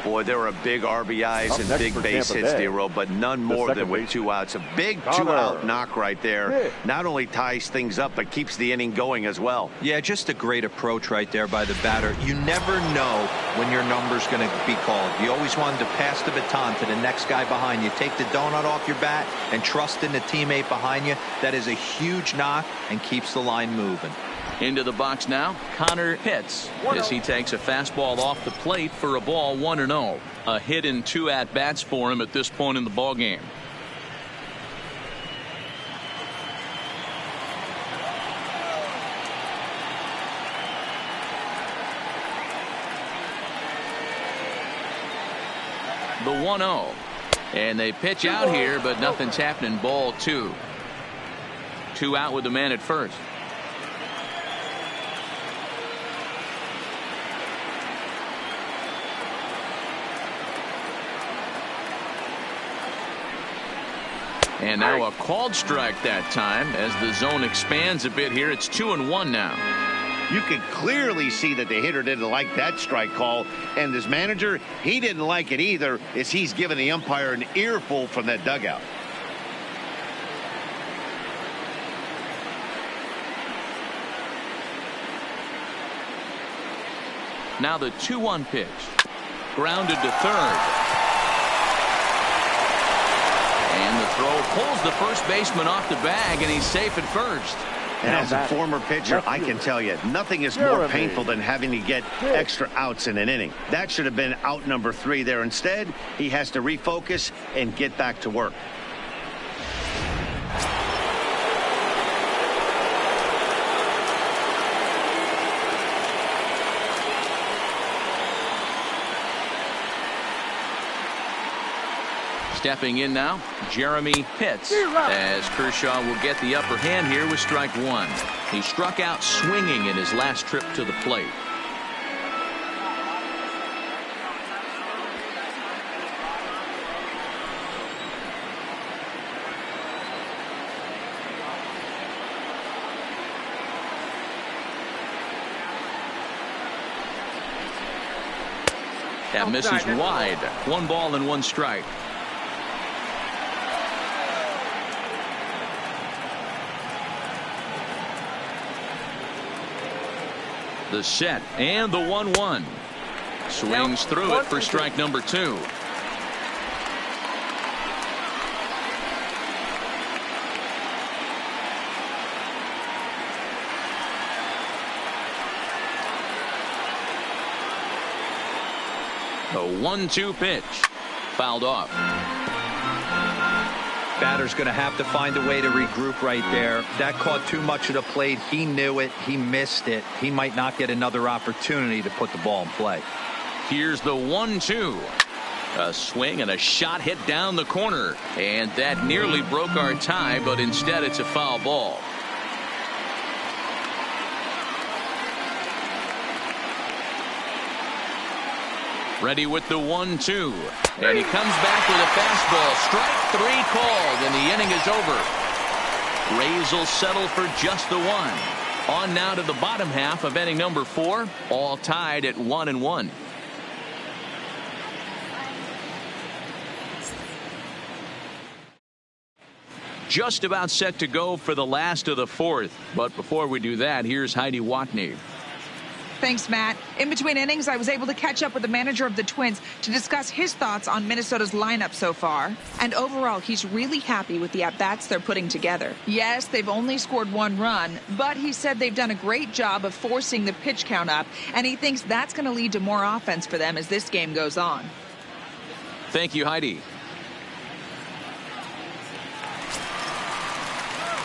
[SPEAKER 2] Boy, there are big RBIs and big base hits, Dero, but none more than with 2 outs. A big 2-out knock right there. Not only ties things up, but keeps the inning going as well.
[SPEAKER 3] Yeah, just a great approach right there by the batter. You never know when your number's going to be called. You always wanted to pass the baton to the next guy behind you. Take the donut off your bat and trust in the teammate behind you. That is a huge knock and keeps the line moving.
[SPEAKER 1] Into the box now, Connor Pitts, as he takes a fastball off the plate for a ball, 1-0. A hit in 2 at-bats for him at this point in the ballgame. The 1-0. And they pitch out here, but nothing's happening. Ball 2. 2 out with the man at first. And now a called strike that time as the zone expands a bit here. It's 2-1 now.
[SPEAKER 2] You can clearly see that the hitter didn't like that strike call, and his manager, he didn't like it either, as he's giving the umpire an earful from that dugout.
[SPEAKER 1] Now the 2-1 pitch. Grounded to third. And the throw pulls the first baseman off the bag, and he's safe at first.
[SPEAKER 2] And as a former pitcher, I can tell you, nothing is more painful than having to get extra outs in an inning. That should have been out number 3 there. Instead, he has to refocus and get back to work.
[SPEAKER 1] Stepping in now, Jeremy Pitts, as Kershaw will get the upper hand here with strike 1. He struck out swinging in his last trip to the plate. That misses wide. 1 ball and 1 strike. The set and the 1-1. Swings through it for strike number 2. The 1-2 pitch. Fouled off.
[SPEAKER 3] Batter's going to have to find a way to regroup right there. That caught too much of the plate. He knew it. He missed it. He might not get another opportunity to put the ball in play.
[SPEAKER 1] Here's the 1-2. A swing and a shot hit down the corner. And that nearly broke our tie, but instead it's a foul ball. Ready with the 1-2. And he comes back with a fastball. Strike 3 called, and the inning is over. Rays will settle for just the 1. On now to the bottom half of inning number 4. All tied at 1-1. Just about set to go for the last of the 4th. But before we do that, here's Heidi Watney.
[SPEAKER 7] Thanks, Matt. In between innings, I was able to catch up with the manager of the Twins to discuss his thoughts on Minnesota's lineup so far. And overall, he's really happy with the at-bats they're putting together. Yes, they've only scored 1 run, but he said they've done a great job of forcing the pitch count up, and he thinks that's going to lead to more offense for them as this game goes on.
[SPEAKER 1] Thank you, Heidi.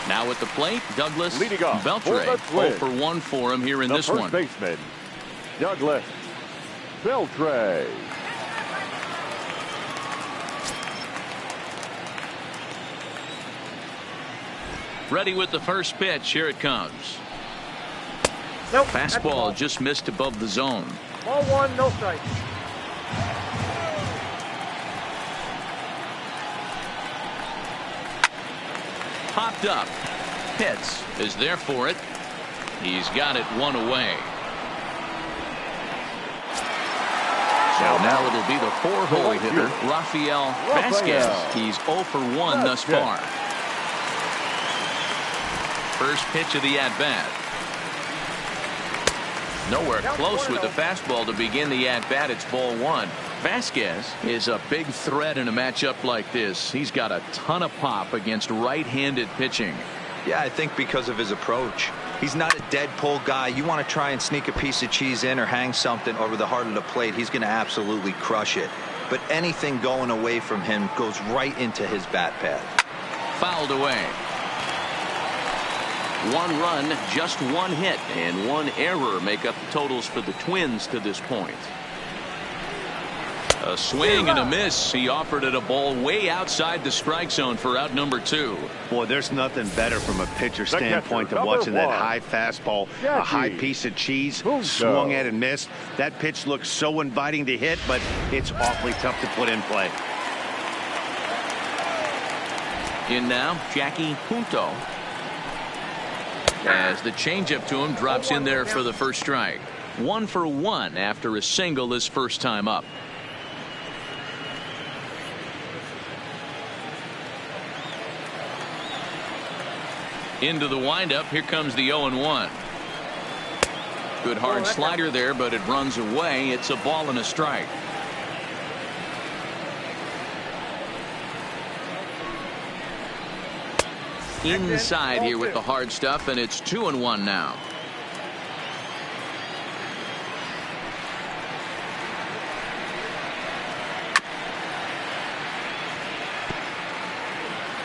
[SPEAKER 1] Now at the plate, Douglas Beltre. 0 for 1 for him here in this one.
[SPEAKER 4] First baseman, Douglas Beltre.
[SPEAKER 1] Ready with the first pitch. Here it comes.
[SPEAKER 6] Nope.
[SPEAKER 1] Fastball just missed above the zone.
[SPEAKER 6] Ball 1, no strike.
[SPEAKER 1] Popped up. Pitts is there for it. He's got it 1 away. So now it'll be the 4-hole hitter, Rafael Vasquez. He's 0 for 1 thus far. First pitch of the at-bat. Nowhere close with the fastball to begin the at-bat. It's ball 1. Vasquez is a big threat in a matchup like this. He's got a ton of pop against right-handed pitching.
[SPEAKER 3] Yeah, I think because of his approach. He's not a dead pull guy. You want to try and sneak a piece of cheese in or hang something over the heart of the plate, he's going to absolutely crush it. But anything going away from him goes right into his bat pad.
[SPEAKER 1] Fouled away.
[SPEAKER 5] 1 run, just 1 hit, and 1 error make up the totals for the Twins to this point.
[SPEAKER 1] A swing and a miss. He offered it a ball way outside the strike zone for out number 2.
[SPEAKER 2] Boy, there's nothing better from a pitcher standpoint than watching that high fastball, a high piece of cheese, swung at and missed. That pitch looks so inviting to hit, but it's awfully tough to put in play.
[SPEAKER 1] In now, Jackie Punto. As the changeup to him drops in there for the first strike. 1 for 1 after a single his first time up. Into the windup. Here comes the 0-1. Good hard slider there, but it runs away. It's a ball and a strike. Inside here with the hard stuff, and it's 2-1 now.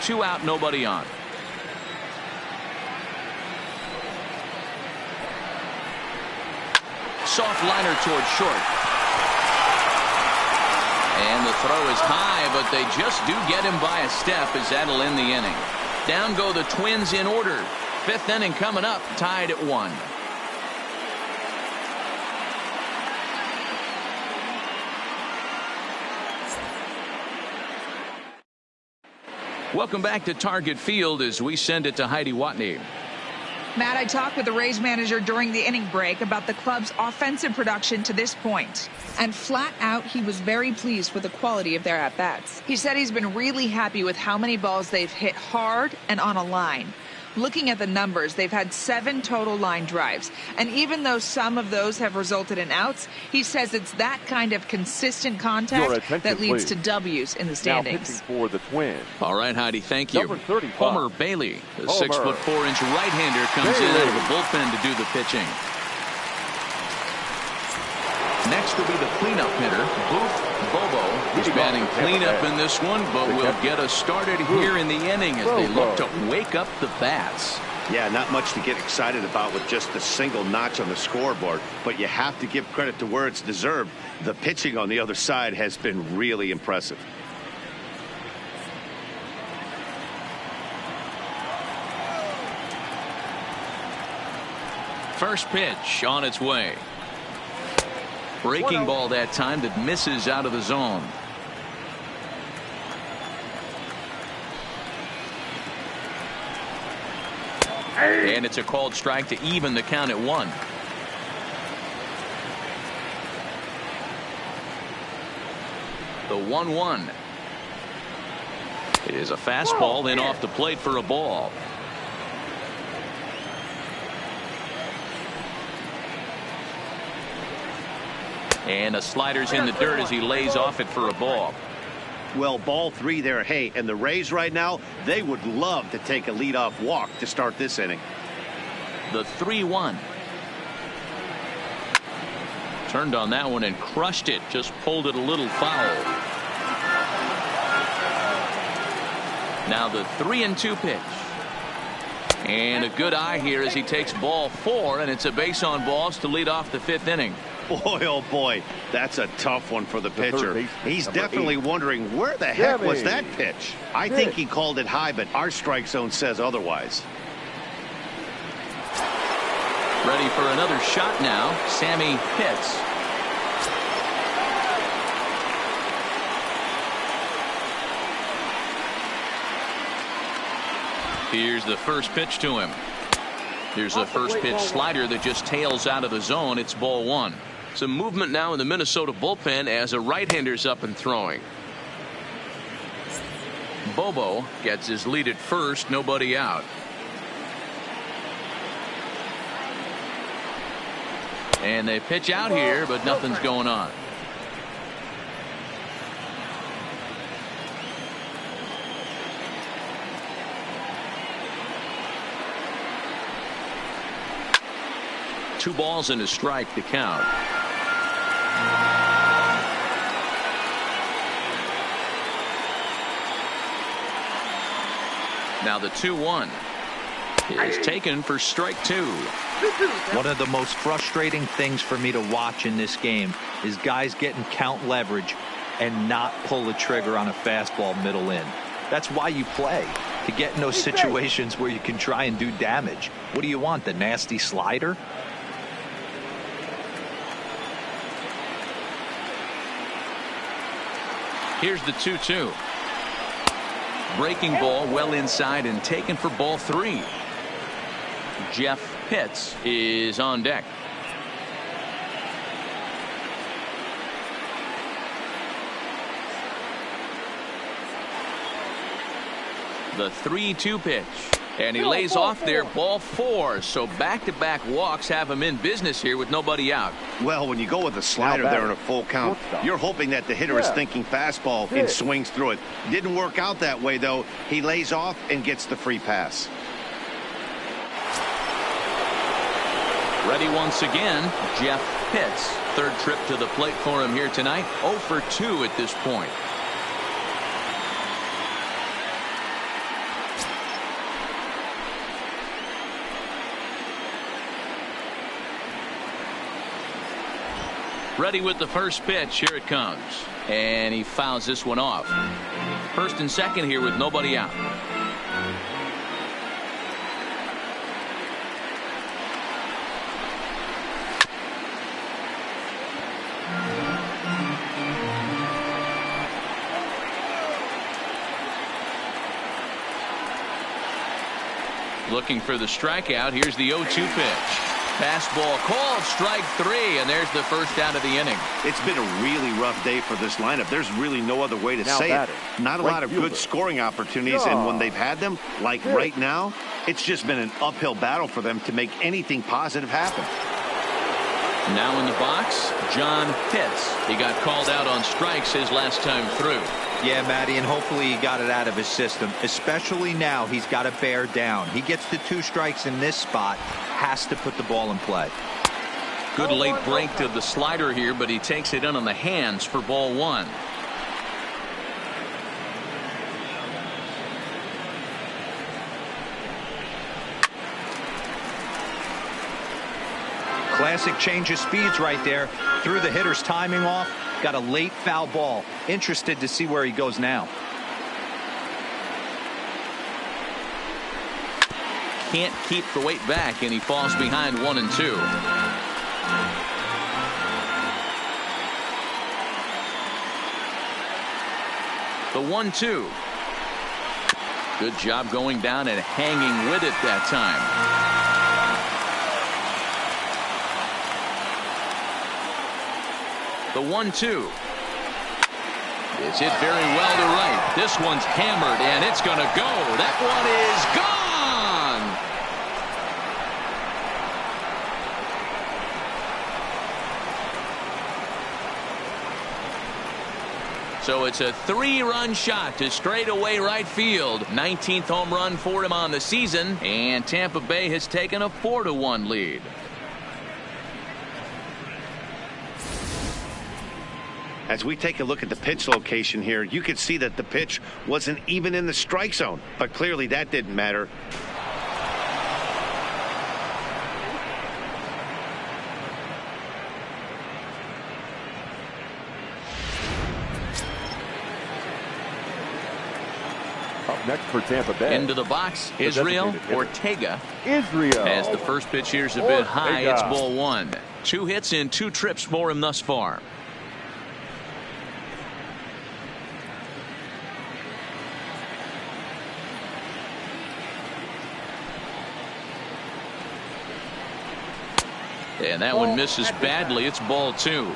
[SPEAKER 1] Two out, nobody on. Soft liner toward short. And the throw is high, but they just do get him by a step as that'll end the inning. Down go the Twins in order. 5th inning coming up, tied at 1. Welcome back to Target Field as we send it to Heidi Watney.
[SPEAKER 7] Matt, I talked with the Rays manager during the inning break about the club's offensive production to this point. And flat out, he was very pleased with the quality of their at-bats. He said he's been really happy with how many balls they've hit hard and on a line. Looking at the numbers, they've had 7 total line drives. And even though some of those have resulted in outs, he says it's that kind of consistent contact that leads to W's in the standings.
[SPEAKER 4] Now for the Twins.
[SPEAKER 1] All right, Heidi, thank you. Homer Bailey, the 6'4" right-hander, comes in out of the bullpen to do the pitching. Next will be the cleanup hitter, Booth Bobo. He's batting cleanup in this one, but will get us started here in the inning as they look to wake up the bats.
[SPEAKER 2] Yeah, not much to get excited about with just a single notch on the scoreboard, but you have to give credit to where it's deserved. The pitching on the other side has been really impressive.
[SPEAKER 1] First pitch on its way. Breaking ball that time that misses out of the zone. And it's a called strike to even the count at 1. The 1-1. It is a fastball, then off the plate for a ball. And a slider's in the dirt as he lays off it for a ball.
[SPEAKER 2] Well, ball 3 there. Hey, and the Rays right now, they would love to take a leadoff walk to start this inning.
[SPEAKER 1] The 3-1. Turned on that one and crushed it. Just pulled it a little foul. Now the 3-2 pitch. And a good eye here as he takes ball 4, and it's a base on balls to lead off the 5th inning.
[SPEAKER 2] Boy, oh boy, that's a tough one for the pitcher. He's definitely wondering where the heck was that pitch. I think he called it high, but our strike zone says otherwise.
[SPEAKER 1] Ready for another shot now. Sammy hits. Here's the first pitch to him. Here's a first pitch slider that just tails out of the zone. It's ball 1. Some movement now in the Minnesota bullpen as a right-hander's up and throwing. Bobo gets his lead at first. Nobody out. And they pitch out here, but nothing's going on. Two balls and a strike to count. Now the 2-1 is taken for strike 2.
[SPEAKER 3] One of the most frustrating things for me to watch in this game is guys getting count leverage and not pull the trigger on a fastball middle in. That's why you play, to get in those situations where you can try and do damage. What do you want, the nasty slider?
[SPEAKER 1] Here's the 2-2. Breaking ball well inside and taken for ball 3. Jeff Pitts is on deck. The 3-2 pitch. And he lays off there, ball 4. So back-to-back walks have him in business here with nobody out.
[SPEAKER 2] Well, when you go with a slider there in a full count, you're hoping that the hitter is thinking fastball and swings through it. Didn't work out that way, though. He lays off and gets the free pass.
[SPEAKER 1] Ready once again, Jeff Pitts. Third trip to the plate for him here tonight. 0 for 2 at this point. Ready with the first pitch. Here it comes. And he fouls this one off. First and second here with nobody out. Looking for the strikeout. Here's the 0-2 pitch. Fastball called, strike 3, and there's the first out of the inning.
[SPEAKER 2] It's been a really rough day for this lineup. There's really no other way to say it. Not a lot of good scoring opportunities, and when they've had them, like right now, it's just been an uphill battle for them to make anything positive happen.
[SPEAKER 1] Now in the box, John Pitts. He got called out on strikes his last time through.
[SPEAKER 3] Yeah, Matty, and hopefully he got it out of his system. Especially now, he's got to bear down. He gets the 2 strikes in this spot, has to put the ball in play.
[SPEAKER 1] Good late break to the slider here, but he takes it in on the hands for ball 1.
[SPEAKER 3] Classic change of speeds right there. Threw the hitter's timing off. Got a late foul ball. Interested to see where he goes now.
[SPEAKER 1] Can't keep the weight back, and he falls behind 1 and 2. The 1-2. Good job going down and hanging with it that time. The 1-2. It's hit very well to right. This one's hammered, and it's going to go. That one is gone. So it's a 3-run shot to straightaway right field. 19th home run for him on the season, and Tampa Bay has taken a 4-1 lead.
[SPEAKER 2] As we take a look at the pitch location here, you could see that the pitch wasn't even in the strike zone, but clearly that didn't matter.
[SPEAKER 4] Up next for Tampa Bay.
[SPEAKER 1] Into the box, Israel Ortega.
[SPEAKER 4] Israel.
[SPEAKER 1] As the first pitch here's a bit high, it's ball 1. 2 hits in 2 trips for him thus far. And that one misses badly. It's ball 2.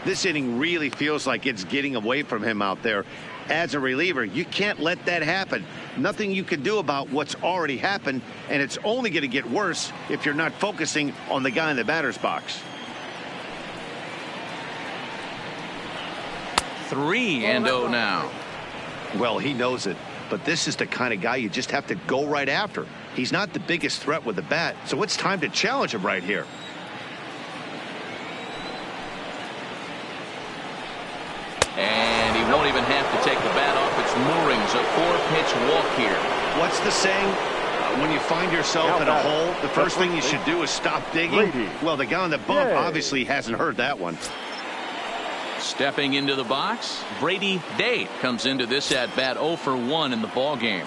[SPEAKER 2] This inning really feels like it's getting away from him out there. As a reliever, you can't let that happen. Nothing you can do about what's already happened, and it's only going to get worse if you're not focusing on the guy in the batter's box.
[SPEAKER 1] 3-0 now.
[SPEAKER 2] Well, he knows it, but this is the kind of guy you just have to go right after. He's not the biggest threat with the bat, so it's time to challenge him right here.
[SPEAKER 1] And he won't even have to take the bat off its moorings. A 4-pitch walk here.
[SPEAKER 2] What's the saying? When you find yourself in a hole, the first thing you should do is stop digging. Well, the guy on the bump obviously hasn't heard that one.
[SPEAKER 1] Stepping into the box, Brady Day comes into this at bat 0 for 1 in the ball game.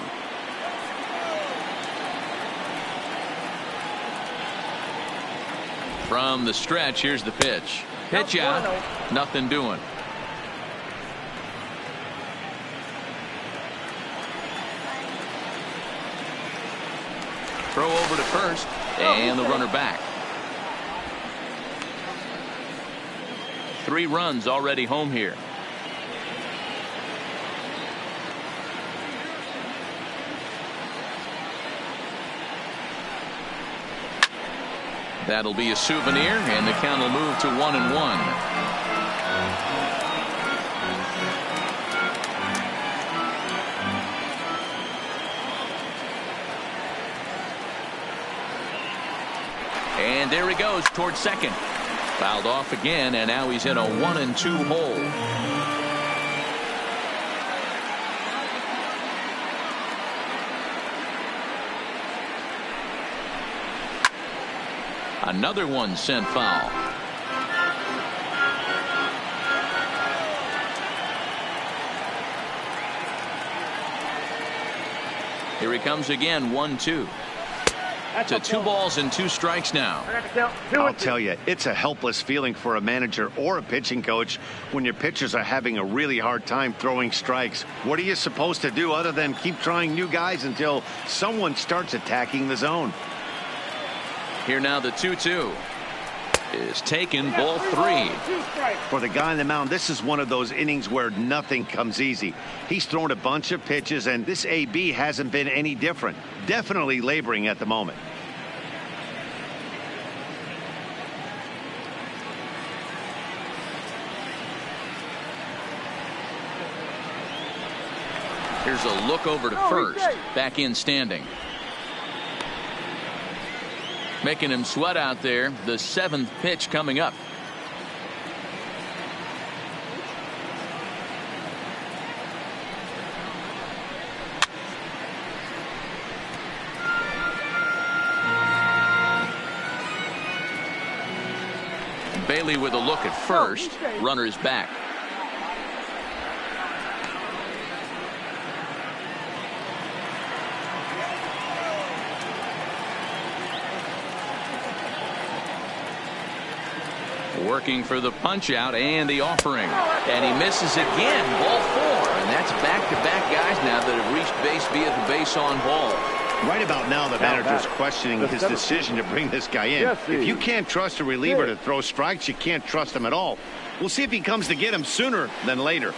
[SPEAKER 1] From the stretch, here's the pitch. Pitch out, nothing doing. Throw over to first, and the runner back. 3 runs already home here. That'll be a souvenir, and the count will move to 1-1. And there he goes towards second. Fouled off again, and now he's in a 1-2 hole. Another one sent foul. Here he comes again, 1-2. To 2 balls and 2 strikes now.
[SPEAKER 2] I'll tell you, it's a helpless feeling for a manager or a pitching coach when your pitchers are having a really hard time throwing strikes. What are you supposed to do other than keep trying new guys until someone starts attacking the zone?
[SPEAKER 1] Here now the 2-2 is taken, ball 3.
[SPEAKER 2] For the guy on the mound, this is one of those innings where nothing comes easy. He's thrown a bunch of pitches, and this AB hasn't been any different. Definitely laboring at the moment.
[SPEAKER 1] Here's a look over to first. Back in standing. Making him sweat out there. The 7th pitch coming up. Bailey with a look at first. Runner's back. Working for the punch out and the offering, and he misses again. Ball 4, and that's back-to-back guys now that have reached base via the base on ball.
[SPEAKER 2] Right about now, the manager's questioning his decision to bring this guy in. If you can't trust a reliever to throw strikes, you can't trust him at all. We'll see if he comes to get him sooner than later.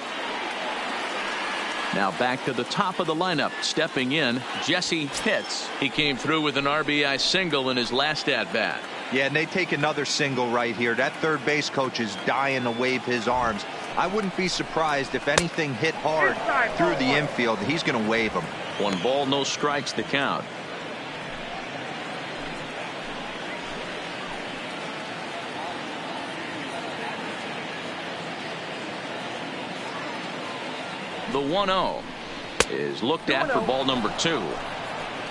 [SPEAKER 1] Now back to the top of the lineup, stepping in, Jesse Pitts. He came through with an RBI single in his last at-bat.
[SPEAKER 3] Yeah, and they take another single right here. That third base coach is dying to wave his arms. I wouldn't be surprised if anything hit hard through the infield. He's going to wave them.
[SPEAKER 1] 1 ball, no strikes to count. The 1-0 is looked at for ball number 2.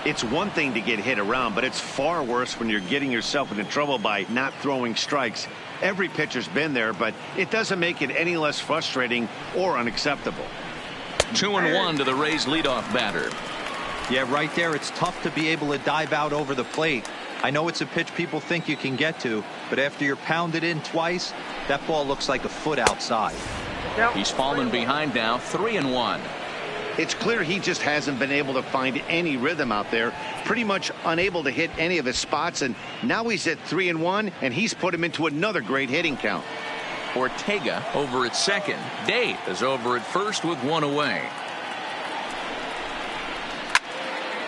[SPEAKER 2] It's one thing to get hit around, but it's far worse when you're getting yourself into trouble by not throwing strikes. Every pitcher's been there, but it doesn't make it any less frustrating or unacceptable.
[SPEAKER 1] 2-1 to the Rays leadoff batter.
[SPEAKER 3] Yeah, right there, it's tough to be able to dive out over the plate. I know it's a pitch people think you can get to, but after you're pounded in twice, that ball looks like a foot outside.
[SPEAKER 1] He's fallen behind now, 3-1.
[SPEAKER 2] It's clear he just hasn't been able to find any rhythm out there, pretty much unable to hit any of his spots, and now he's at 3-1, and he's put him into another great hitting count.
[SPEAKER 1] Ortega over at second. Dave is over at first with 1 away.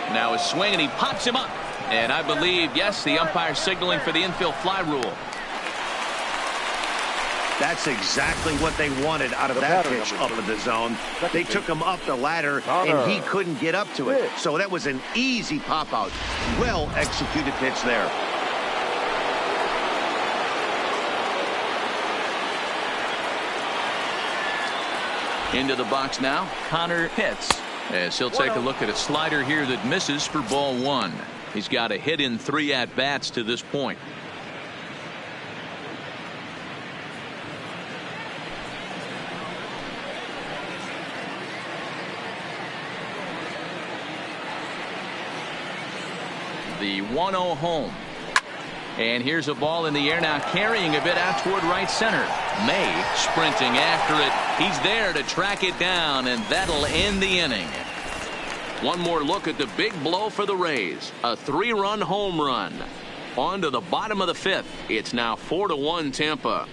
[SPEAKER 1] Now a swing, and he pops him up. And I believe, yes, the umpire signaling for the infield fly rule.
[SPEAKER 2] That's exactly what they wanted out of that pitch up in the zone. They took him up the ladder, and he couldn't get up to it. So that was an easy pop-out. Well-executed pitch there.
[SPEAKER 1] Into the box now, Connor Pitts, as he'll take a look at a slider here that misses for ball 1. He's got a hit in 3 at-bats to this point. The 1-0 home. And here's a ball in the air now, carrying a bit out toward right center. May sprinting after it. He's there to track it down, and that'll end the inning. One more look at the big blow for the Rays. A 3-run home run. On to the bottom of the 5th. It's now 4-1 Tampa.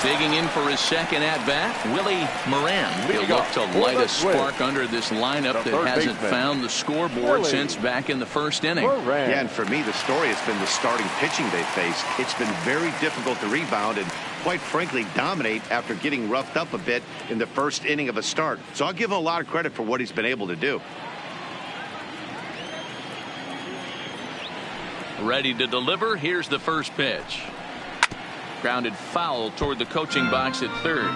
[SPEAKER 1] Digging in for his second at-bat, Willie Moran. He'll look to light a spark under this lineup that hasn't found the scoreboard since back in the first inning.
[SPEAKER 2] Yeah, and for me, the story has been the starting pitching they faced. It's been very difficult to rebound and, quite frankly, dominate after getting roughed up a bit in the first inning of a start. So I'll give him a lot of credit for what he's been able to do.
[SPEAKER 1] Ready to deliver. Here's the first pitch. Grounded foul toward the coaching box at third.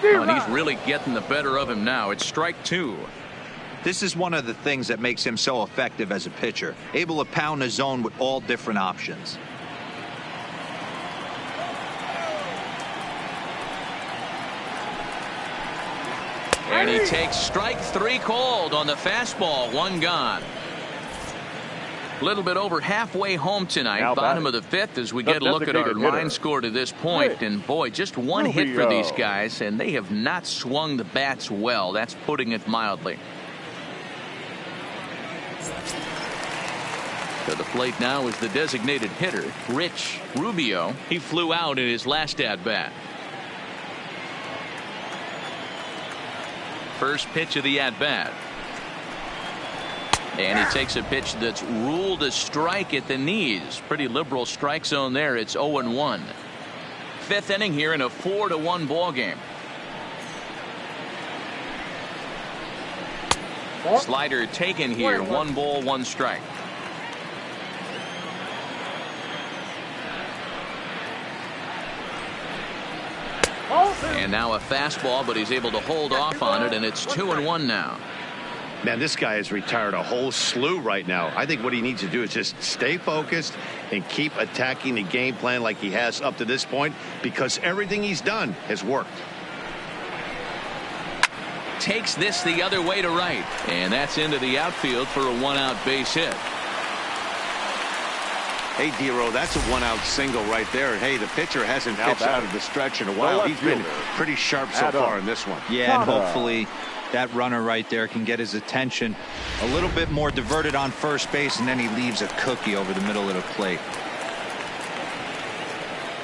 [SPEAKER 1] And he's really getting the better of him now. It's strike 2.
[SPEAKER 3] This is one of the things that makes him so effective as a pitcher, able to pound the zone with all different options.
[SPEAKER 1] And he takes strike 3 called on the fastball. 1 gone. A little bit over halfway home tonight.
[SPEAKER 4] Now
[SPEAKER 1] bottom of the 5th as we get a look at our line score to this point. And boy, just 1 hit for these guys, and they have not swung the bats well. That's putting it mildly. To the plate now is the designated hitter, Rich Rubio. He flew out in his last at-bat. First pitch of the at-bat. And he takes a pitch that's ruled a strike at the knees. Pretty liberal strike zone there. It's 0-1. 5th inning here in a 4-1 ball game. Slider taken here. 1 ball, 1 strike. And now a fastball, but he's able to hold off on it, and it's 2-1 now.
[SPEAKER 2] Man, this guy has retired a whole slew right now. I think what he needs to do is just stay focused and keep attacking the game plan like he has up to this point, because everything he's done has worked.
[SPEAKER 1] Takes this the other way to right, and that's into the outfield for a 1-out base hit.
[SPEAKER 2] Hey, D-Row, that's a 1-out single right there. And hey, the pitcher hasn't pitched out of the stretch in a while. He's been pretty sharp so far in this one.
[SPEAKER 3] Yeah, and hopefully that runner right there can get his attention a little bit more diverted on first base, and then he leaves a cookie over the middle of the plate.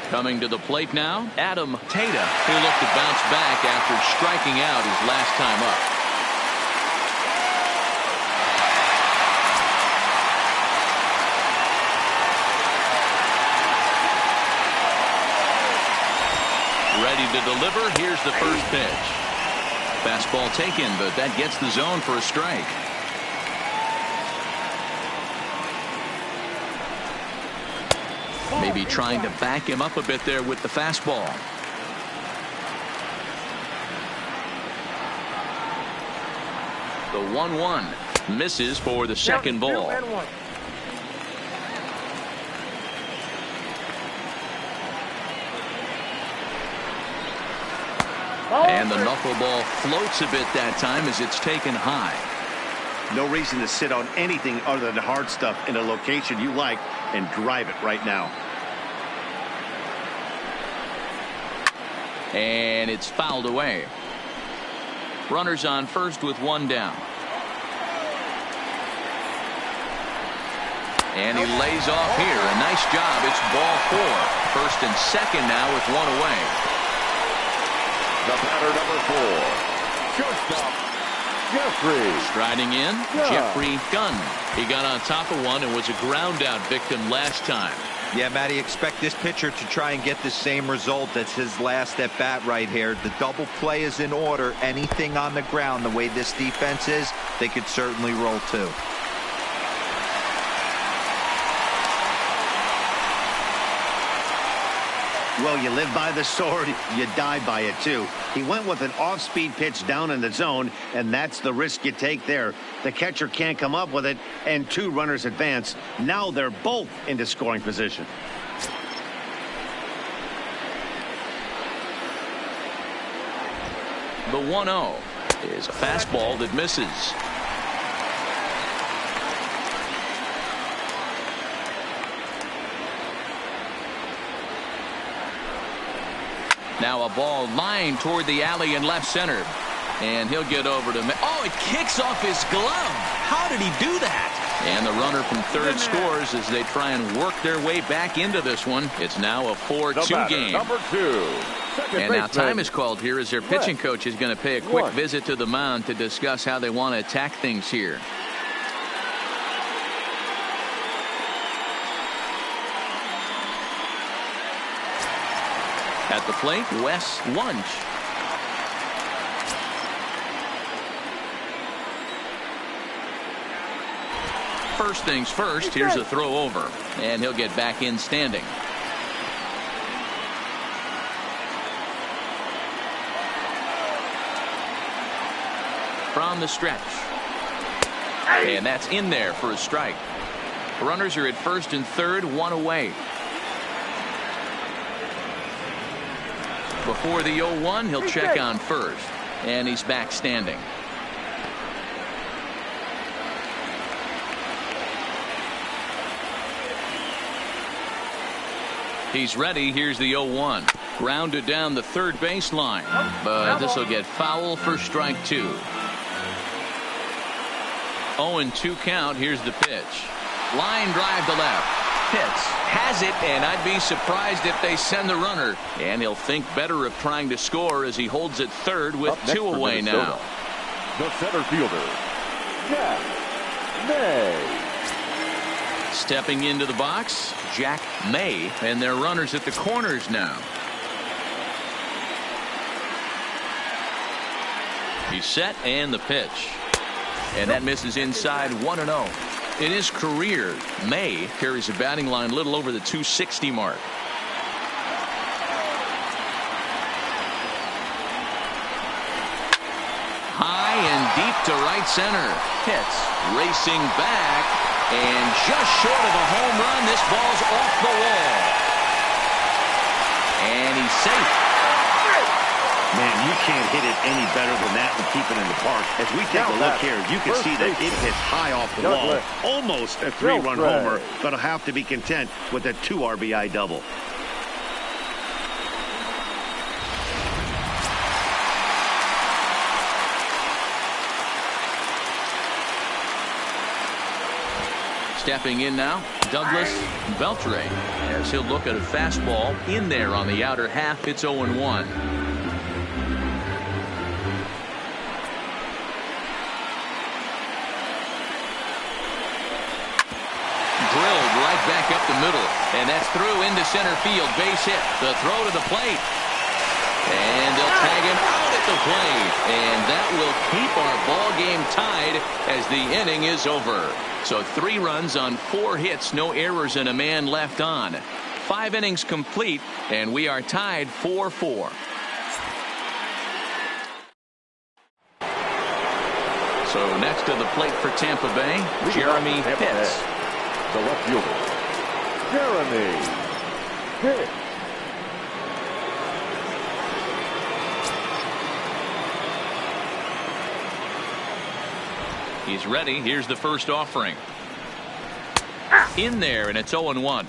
[SPEAKER 1] Coming to the plate now, Adam Tata, who looked to bounce back after striking out his last time up. Ready to deliver. Here's the first pitch. Fastball taken, but that gets the zone for a strike. Maybe trying to back him up a bit there with the fastball. The 1-1 misses for the second ball. And the knuckleball floats a bit that time as it's taken high.
[SPEAKER 2] No reason to sit on anything other than hard stuff in a location you like and drive it right now.
[SPEAKER 1] And it's fouled away. Runners on first with one down. And he lays off here. A nice job. It's ball 4. First and second now with one away.
[SPEAKER 4] The batter, number 4, shortstop, Jeffrey.
[SPEAKER 1] Striding in, Jeffrey Gunn. He got on top of one and was a ground out victim last time.
[SPEAKER 3] Yeah, Matty, expect this pitcher to try and get the same result. That's his last at bat right here. The double play is in order. Anything on the ground, the way this defense is, they could certainly roll too.
[SPEAKER 2] Well, you live by the sword, you die by it too. He went with an off-speed pitch down in the zone, and that's the risk you take there. The catcher can't come up with it, and 2 runners advance. Now they're both into scoring position.
[SPEAKER 1] The 1-0 is a fastball that misses. Now a ball lined toward the alley in left center. And he'll get over to... Oh, it kicks off his glove. How did he do that? And the runner from third scores as they try and work their way back into this one. It's now a 4-2 game.
[SPEAKER 4] Number 2.
[SPEAKER 1] And now time is called here as their pitching coach is going to pay a quick visit to the mound to discuss how they want to attack things here. At the plate, Wes Wunsch. First things first, here's a throw over, and he'll get back in standing. From the stretch. And that's in there for a strike. Runners are at first and third, one away. Before the 0-1, he'll check on first. And he's back standing. He's ready. Here's the 0-1. Grounded down the third baseline. But this will get foul for strike 2. 0-2 count. Here's the pitch. Line drive to left. Hits. Has it, and I'd be surprised if they send the runner. And he'll think better of trying to score as he holds it third with 2 away now.
[SPEAKER 4] The center fielder, Jack May.
[SPEAKER 1] Stepping into the box, Jack May, and their runners at the corners now. He's set, and the pitch. And that misses inside 1-0. In his career, May carries a batting line a little over the 260 mark. High and deep to right center. Hits. Racing back. And just short of a home run, this ball's off the wall. And he's safe.
[SPEAKER 2] Man, you can't hit it any better than that and keep it in the park. As we take a look here, you can see that it hits high off the wall. Almost a 3-run homer, but he'll have to be content with a 2 RBI double.
[SPEAKER 1] Stepping in now, Douglas Beltre, as he'll look at a fastball in there on the outer half. It's 0-1. Drilled right back up the middle, and that's through into center field. Base hit. The throw to the plate, and they'll tag him out at the plate, and that will keep our ball game tied as the inning is over. So 3 runs on 4 hits, no errors, and a man left on. 5 innings complete, and we are tied 4-4. So next to the plate for Tampa Bay, Jeremy Pitts.
[SPEAKER 4] The left fielder, Jeremy Pitts.
[SPEAKER 1] He's ready. Here's the first offering. In there, and it's 0-1.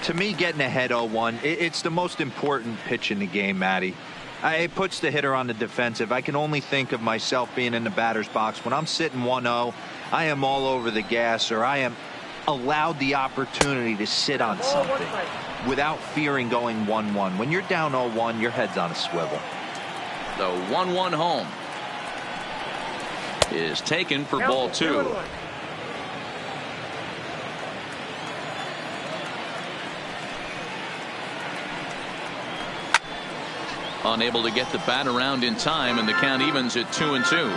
[SPEAKER 3] To me, getting ahead 0-1, it's the most important pitch in the game, Matty. It puts the hitter on the defensive. I can only think of myself being in the batter's box. When I'm sitting 1-0, I am all over the gas, or I am allowed the opportunity to sit on something without fearing going 1-1. When you're down 0-1, your head's on a swivel.
[SPEAKER 1] The 1-1 home is taken for ball 2. Unable to get the bat around in time, and the count evens at 2-2.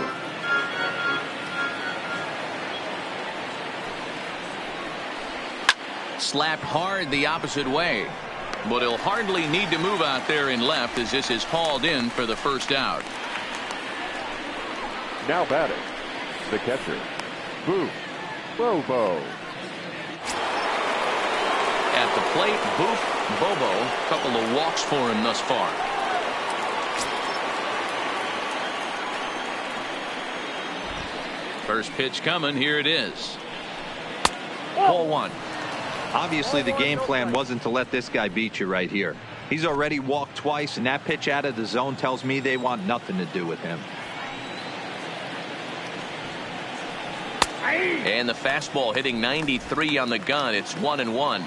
[SPEAKER 1] Slapped hard the opposite way, but he'll hardly need to move out there in left as this is hauled in for the first out.
[SPEAKER 4] Now batting, the catcher, Booth Bobo.
[SPEAKER 1] At the plate, Booth Bobo, a couple of walks for him thus far. First pitch coming. Here it is. Ball 1.
[SPEAKER 3] Obviously, the game plan wasn't to let this guy beat you right here. He's already walked twice, and that pitch out of the zone tells me they want nothing to do with him.
[SPEAKER 1] And the fastball hitting 93 on the gun. It's 1-1.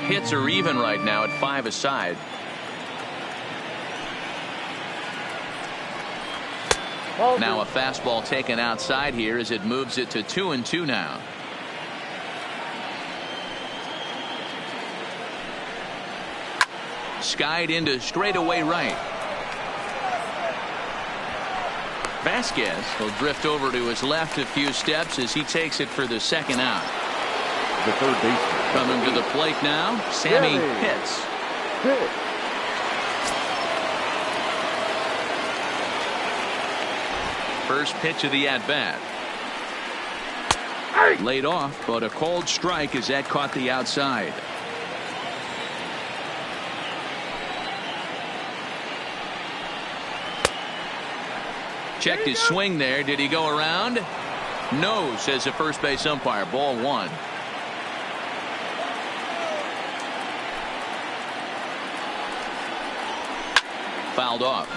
[SPEAKER 1] Hits are even right now at 5 aside. Now a fastball taken outside here as it moves it to 2-2 now. Skied into straightaway right. Vasquez will drift over to his left a few steps as he takes it for the second out.
[SPEAKER 4] The third baseman.
[SPEAKER 1] Coming to the plate now, Sammy Pitts. First pitch of the at-bat. Laid off, but a called strike as that caught the outside. Checked his swing there. Did he go around? No, says the first base umpire. Ball 1. Fouled off.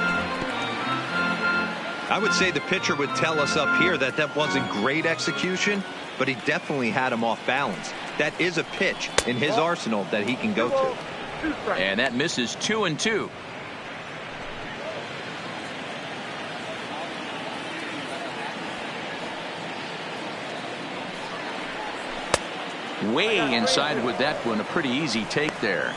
[SPEAKER 3] I would say the pitcher would tell us up here that that wasn't great execution, but he definitely had him off balance. That is a pitch in his arsenal that he can go to.
[SPEAKER 1] And that misses 2-2. Way inside with that one. A pretty easy take there.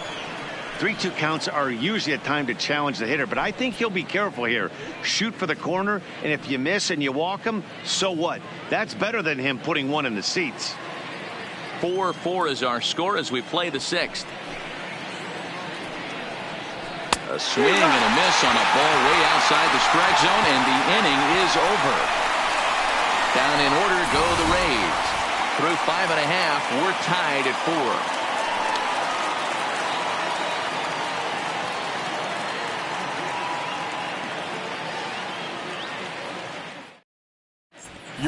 [SPEAKER 2] 3-2 counts are usually a time to challenge the hitter, but I think he'll be careful here. Shoot for the corner, and if you miss and you walk him, so what? That's better than him putting one in the seats.
[SPEAKER 1] 4-4 is our score as we play the 6th. A swing and a miss on a ball way outside the strike zone, and the inning is over. Down in order go the Rays. Through 5.5, we're tied at 4.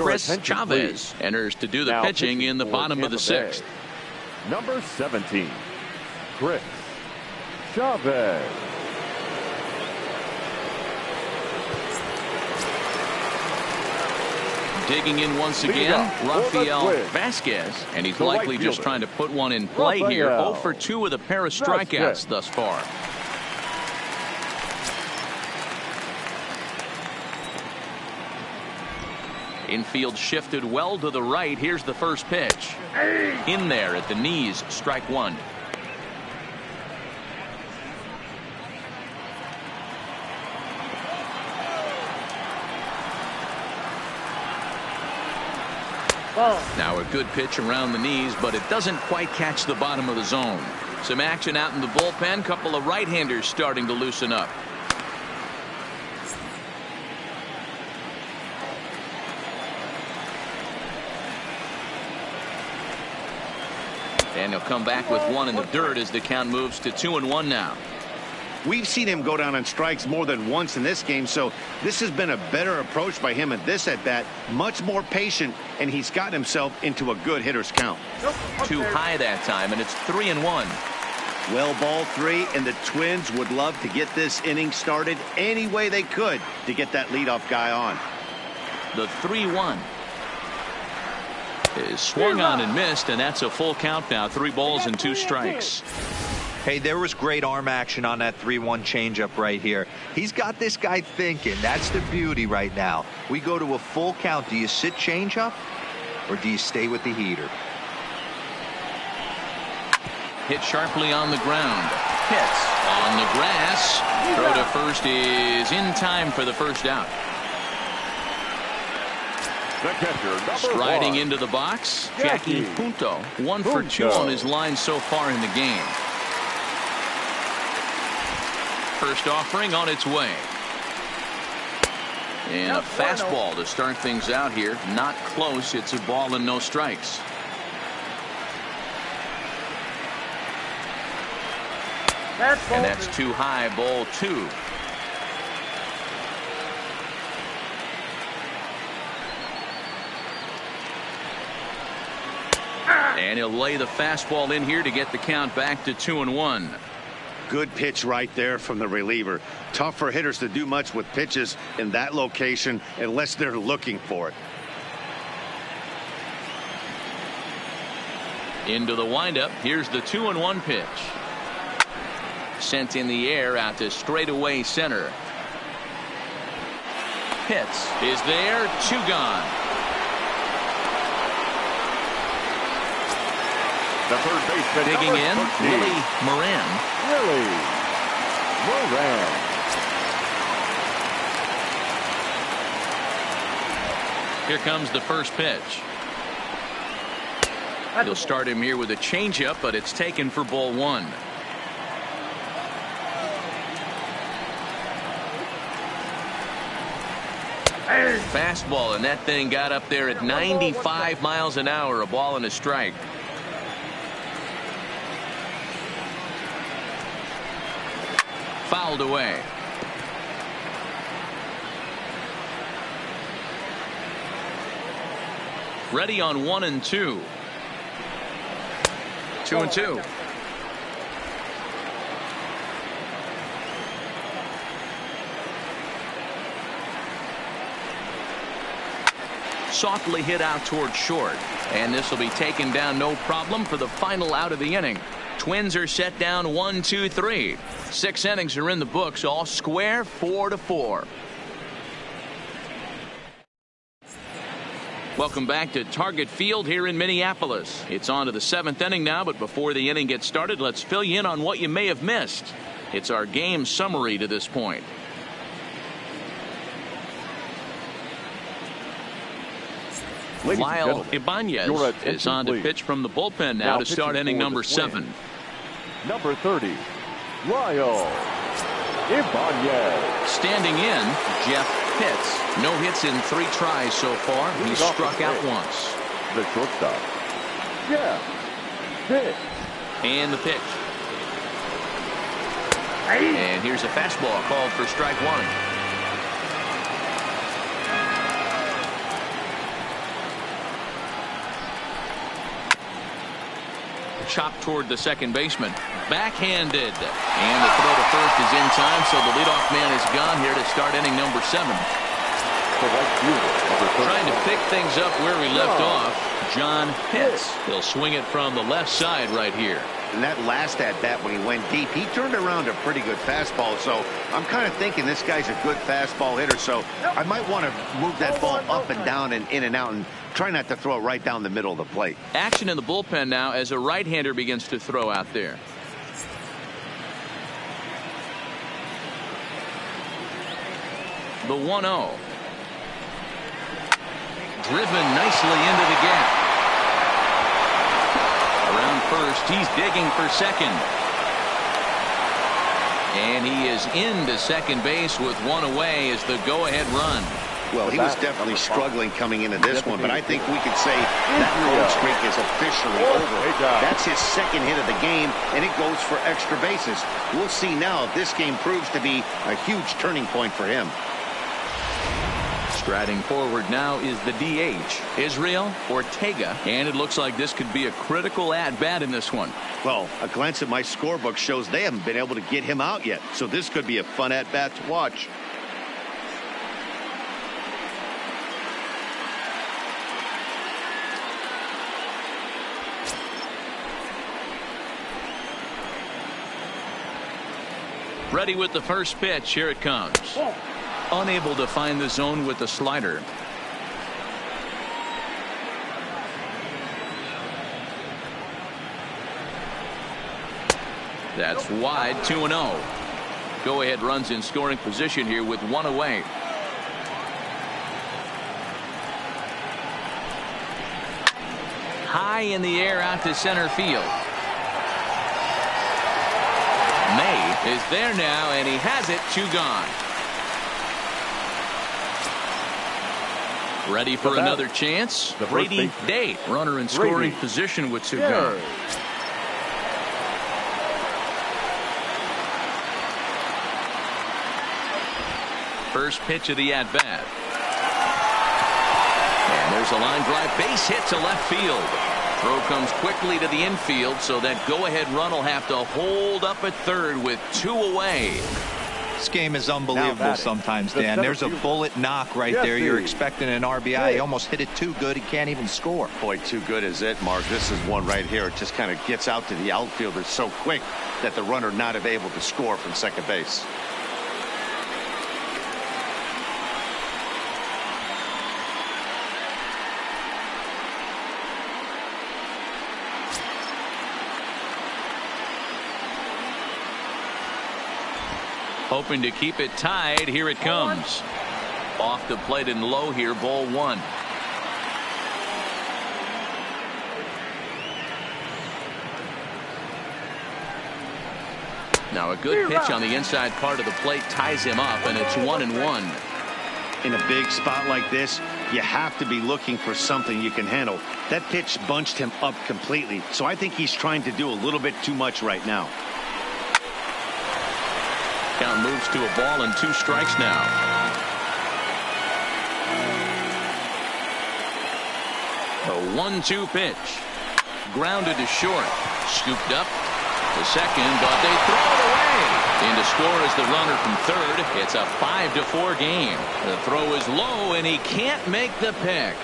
[SPEAKER 1] Chris Chavez enters to do the pitching in the bottom of the 6th.
[SPEAKER 4] Number 17, Chris Chavez.
[SPEAKER 1] Digging in once again, Rafael Vasquez, and he's likely just trying to put one in play here. 0 for 2 with a pair of strikeouts thus far. Infield shifted well to the right. Here's the first pitch. In there at the knees, strike one. Now a good pitch around the knees, but it doesn't quite catch the bottom of the zone. Some action out in the bullpen. Couple of right-handers starting to loosen up. And he'll come back with one in the dirt as the count moves to 2-1 now.
[SPEAKER 2] We've seen him go down on strikes more than once in this game, so this has been a better approach by him at this at-bat. Much more patient, and he's gotten himself into a good hitter's count.
[SPEAKER 1] Too high that time, and it's 3-1.
[SPEAKER 2] Well, ball 3, and the Twins would love to get this inning started any way they could to get that leadoff guy on.
[SPEAKER 1] The 3-1 is swung on and missed, and that's a full count now. 3 balls and 2 strikes.
[SPEAKER 3] Hey, there was great arm action on that 3-1 changeup right here. He's got this guy thinking. That's the beauty right now. We go to a full count. Do you sit changeup or do you stay with the heater?
[SPEAKER 1] Hit sharply on the ground. Hits on the grass. Throw to first is in time for the first out.
[SPEAKER 4] The catcher,
[SPEAKER 1] Striding
[SPEAKER 4] 1.
[SPEAKER 1] into the box, Jackie Punto. 1 for 2 on his line so far in the game. First offering on its way. And a fastball to start things out here. Not close. It's a ball and no strikes. And that's too high. Ball 2. And he'll lay the fastball in here to get the count back to 2-1.
[SPEAKER 2] Good pitch right there from the reliever. Tough for hitters to do much with pitches in that location unless they're looking for it.
[SPEAKER 1] Into the windup. Here's the 2-1 pitch. Sent in the air out to straightaway center. Hits is there. 2 gone.
[SPEAKER 4] The third baseman
[SPEAKER 1] digging in, Willie Moran.
[SPEAKER 4] Willie Moran.
[SPEAKER 1] Here comes the first pitch. He'll start him here with a changeup, but it's taken for ball 1. Fastball, and that thing got up there at 95 miles an hour. A ball and a strike. Fouled away. Ready on 1 and 2. 2 and 2. Softly hit out toward short, and this will be taken down no problem for the final out of the inning. Twins are set down 1, 2, 3. 6 innings are in the books, all square, 4-4. Welcome back to Target Field here in Minneapolis. It's on to the 7th inning now, but before the inning gets started, let's fill you in on what you may have missed. It's our game summary to this point. Lyle Ibanez is on to pitch from the bullpen now to start inning number 7.
[SPEAKER 4] Number 30, Lyle Ibanez.
[SPEAKER 1] Standing in, Jeff Pitts. No hits in 3 tries so far. He struck out once.
[SPEAKER 4] The shortstop, Jeff Pitts.
[SPEAKER 1] And the pitch. And here's a fastball called for strike 1. Chopped toward the second baseman. Backhanded. And the throw to first is in time, so the leadoff man is gone here to start inning number 7.
[SPEAKER 4] the right fielder, number 30.
[SPEAKER 1] Trying to pick things up where we left off. John Pitts. He'll swing it from the left side right here.
[SPEAKER 2] And that last at bat when he went deep, he turned around a pretty good fastball. So I'm kind of thinking this guy's a good fastball hitter. So I might want to move that ball up and down and in and out and try not to throw it right down the middle of the plate.
[SPEAKER 1] Action in the bullpen now as a right-hander begins to throw out there. The 1-0. Driven nicely into the gap. Around first, he's digging for second. And he is into second base with one away as the go-ahead run.
[SPEAKER 2] Well, he was definitely struggling coming into this one, but I think we could say that cold streak is officially over. That's his second hit of the game, and it goes for extra bases. We'll see now if this game proves to be a huge turning point for him.
[SPEAKER 1] Striding forward now is the DH, Israel Ortega, and it looks like this could be a critical at-bat in this one.
[SPEAKER 2] Well, a glance at my scorebook shows they haven't been able to get him out yet, so this could be a fun at-bat to watch.
[SPEAKER 1] Ready with the first pitch. Here it comes. Unable to find the zone with the slider. That's wide. 2-0. Go ahead runs in scoring position here with one away. High in the air out to center field. May is there now, and he has it. 2 gone. Ready for another chance. Brady Day, runner in scoring position with 2 gone. First pitch of the at-bat. And there's a line drive base hit to left field. Throw comes quickly to the infield, so that go-ahead run will have to hold up at third with 2 away.
[SPEAKER 3] This game is unbelievable sometimes, Dan. There's a bullet knock right there. You're expecting an RBI. He almost hit it too good. He can't even score.
[SPEAKER 2] Boy, too good is it, Mark. This is one right here. It just kind of gets out to the outfielder so quick that the runner not able to score from second base.
[SPEAKER 1] Hoping to keep it tied. Here it comes. Off the plate and low here. Ball 1. Now a good pitch on the inside part of the plate ties him up, and it's 1-1.
[SPEAKER 2] In a big spot like this, you have to be looking for something you can handle. That pitch bunched him up completely, so I think he's trying to do a little bit too much right now.
[SPEAKER 1] Count moves to a ball and 2 strikes now. A 1-2 pitch. Grounded to short. Scooped up to second, but they throw it away. In to score is the runner from third. It's a 5-4 game. The throw is low, and he can't make the pick.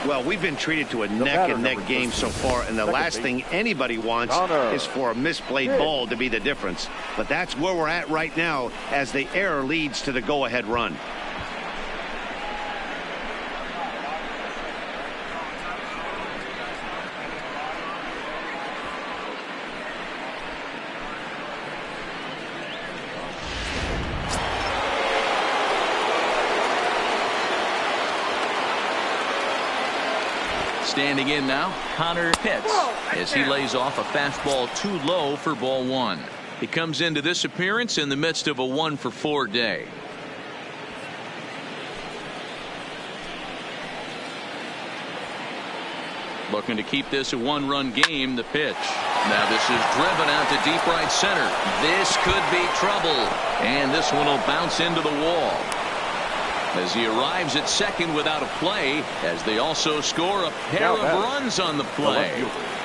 [SPEAKER 2] Well, we've been treated to a neck-and-neck game so far, and the last thing anybody wants is for a misplayed ball to be the difference. But that's where we're at right now as the error leads to the go-ahead run.
[SPEAKER 1] Standing in now, Connor Pitts, as he lays off a fastball too low for ball 1. He comes into this appearance in the midst of a 1-for-4 day. Looking to keep this a 1-run game. The pitch. Now this is driven out to deep right center. This could be trouble, and this one will bounce into the wall. as he arrives at second without a play, as they also score a pair of runs on the play.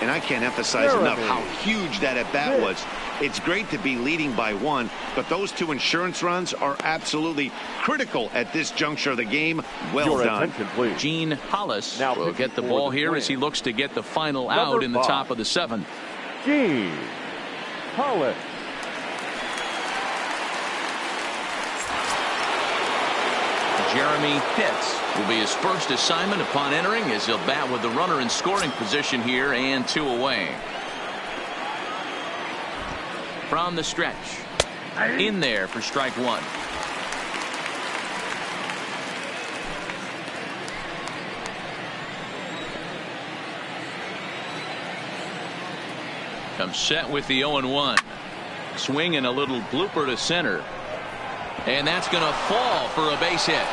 [SPEAKER 2] And I can't emphasize enough how huge that at bat was. It's great to be leading by one, but those two insurance runs are absolutely critical at this juncture of the game. Well done.
[SPEAKER 1] Gene Hollis will get the ball here as he looks to get the final out in the top of the 7th.
[SPEAKER 4] Gene Hollis.
[SPEAKER 1] Jeremy Pitts will be his first assignment upon entering, as he'll bat with the runner in scoring position here and 2 away. From the stretch, in there for strike 1. Comes set with the 0-1. Swing and a little blooper to center. And that's going to fall for a base hit.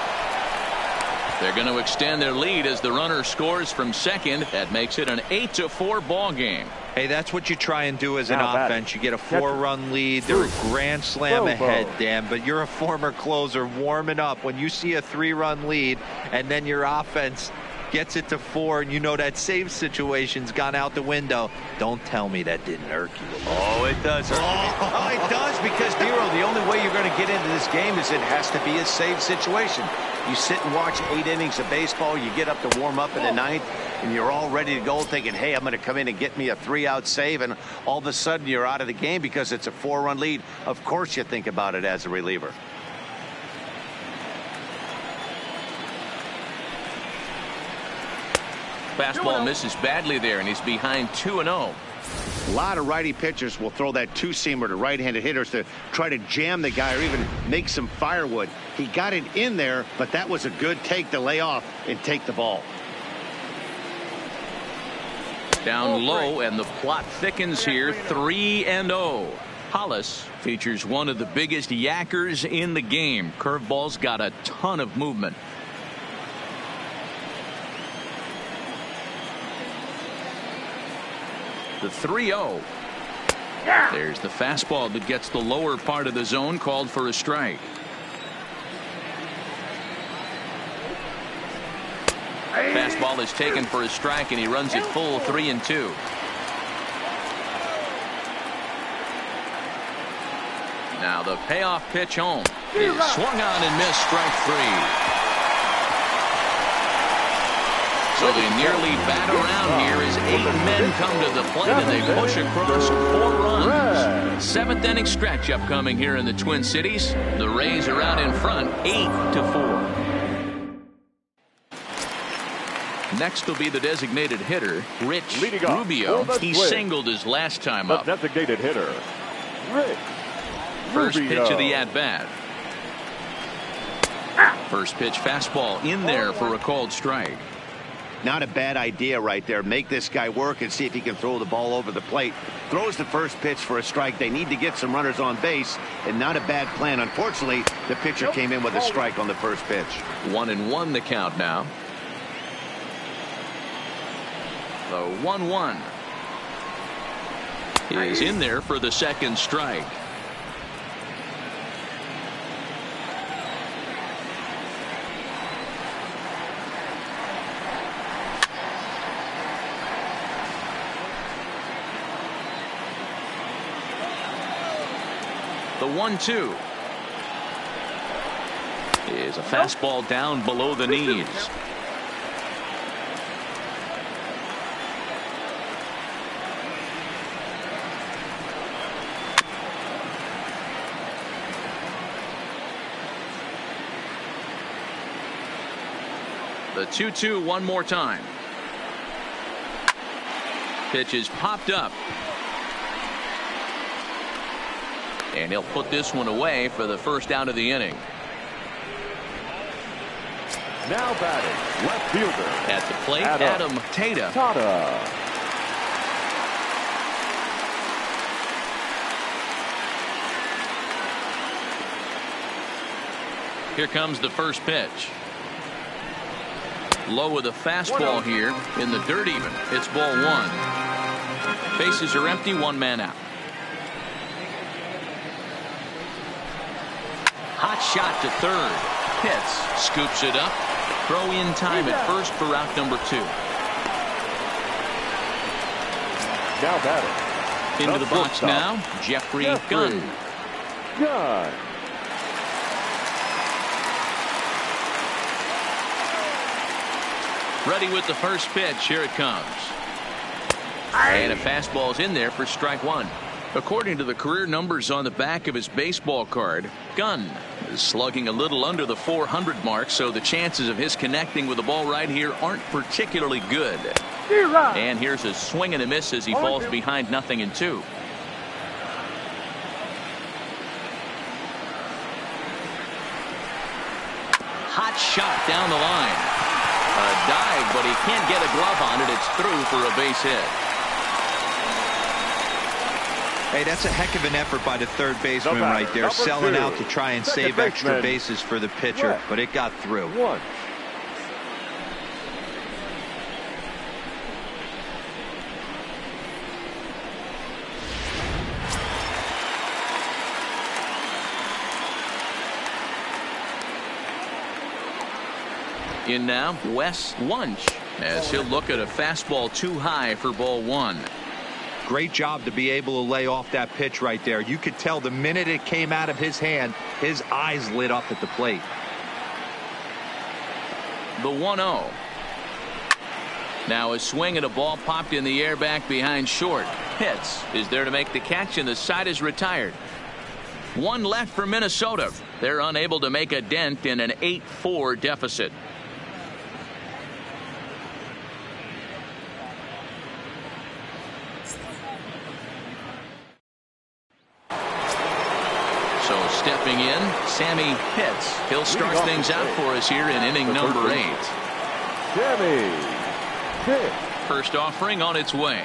[SPEAKER 1] They're going to extend their lead as the runner scores from second. That makes it an 8-4 ball game.
[SPEAKER 3] Hey, that's what you try and do as an offense. You get a 4-run lead. They're a grand slam ahead, Dan, but you're a former closer warming up. When you see a 3-run lead and then your offense gets it to 4 and you know that save situation's gone out the window, don't tell me that didn't irk you.
[SPEAKER 2] Oh, it does.
[SPEAKER 8] Oh, it does, because, Bureau, the only way you're going to get into this game is it has to be a save situation. You sit and watch 8 innings of baseball, you get up to warm up in the 9th, and you're all ready to go thinking, hey, I'm going to come in and get me a 3-out save, and all of a sudden you're out of the game because it's a 4-run lead. Of course you think about it as a reliever.
[SPEAKER 1] Fastball misses badly there, and he's behind 2-0.
[SPEAKER 2] A lot of righty pitchers will throw that two-seamer to right-handed hitters to try to jam the guy or even make some firewood. He got it in there, but that was a good take to lay off and take the ball.
[SPEAKER 1] Down low, and the plot thickens here. 3-0. Hollis features one of the biggest yackers in the game. Curveball's got a ton of movement. The 3-0. There's the fastball that gets the lower part of the zone, called for a strike. Fastball is taken for a strike, and he runs it full 3-2. Now the payoff pitch home is swung on and missed, strike 3. So they nearly bat around here as 8 men come to the plate, and they push across 4 runs. 7th inning stretch upcoming here in the Twin Cities. The Rays are out in front 8-4. Next will be the designated hitter, Rich Rubio. He singled his last time up.
[SPEAKER 4] Designated hitter, Rich
[SPEAKER 1] First
[SPEAKER 4] Rubio.
[SPEAKER 1] pitch of the at-bat. First pitch fastball in there for a called strike.
[SPEAKER 2] Not a bad idea right there. Make this guy work and see if he can throw the ball over the plate. Throws the first pitch for a strike. They need to get some runners on base, and not a bad plan. Unfortunately, the pitcher came in with a strike on the first pitch.
[SPEAKER 1] 1-1 the count now. The 1-1 is in there for the second strike. The 1-2 is a fastball down below the knees. The 2-2 one more time. Pitch is popped up. And he'll put this one away for the first out of the inning.
[SPEAKER 4] Now batting, left fielder.
[SPEAKER 1] At the plate, Adam Tata. Here comes the first pitch. Low with a fastball here in the dirt even. It's ball 1. Bases are empty, 1 man out. Hot shot to third. Pitts scoops it up. Throw in time at first for route number 2.
[SPEAKER 4] Now batting.
[SPEAKER 1] Into the box now, Jeffrey Gunn.
[SPEAKER 4] Gunn.
[SPEAKER 1] Ready with the first pitch. Here it comes. And a fastball's in there for strike 1. According to the career numbers on the back of his baseball card, Gunn is slugging a little under the 400 mark, so the chances of his connecting with the ball right here aren't particularly good. And here's a swing and a miss as he falls behind 0-2. Hot shot down the line. A dive, but he can't get a glove on it. It's through for a base hit.
[SPEAKER 3] Hey, that's a heck of an effort by the third baseman right there, selling out to try and save extra bases for the pitcher, but it got through.
[SPEAKER 1] In now, Wes Wunsch, as he'll look at a fastball too high for ball 1.
[SPEAKER 3] Great job to be able to lay off that pitch right there. You could tell the minute it came out of his hand, his eyes lit up at the plate.
[SPEAKER 1] The 1-0. Now a swing and a ball popped in the air back behind short. Pitts is there to make the catch, and the side is retired. 1 left for Minnesota. They're unable to make a dent in an 8-4 deficit. So stepping in, Sammy Pitts. He'll start things out for us here in inning number 8.
[SPEAKER 4] Sammy Pitts.
[SPEAKER 1] First offering on its way.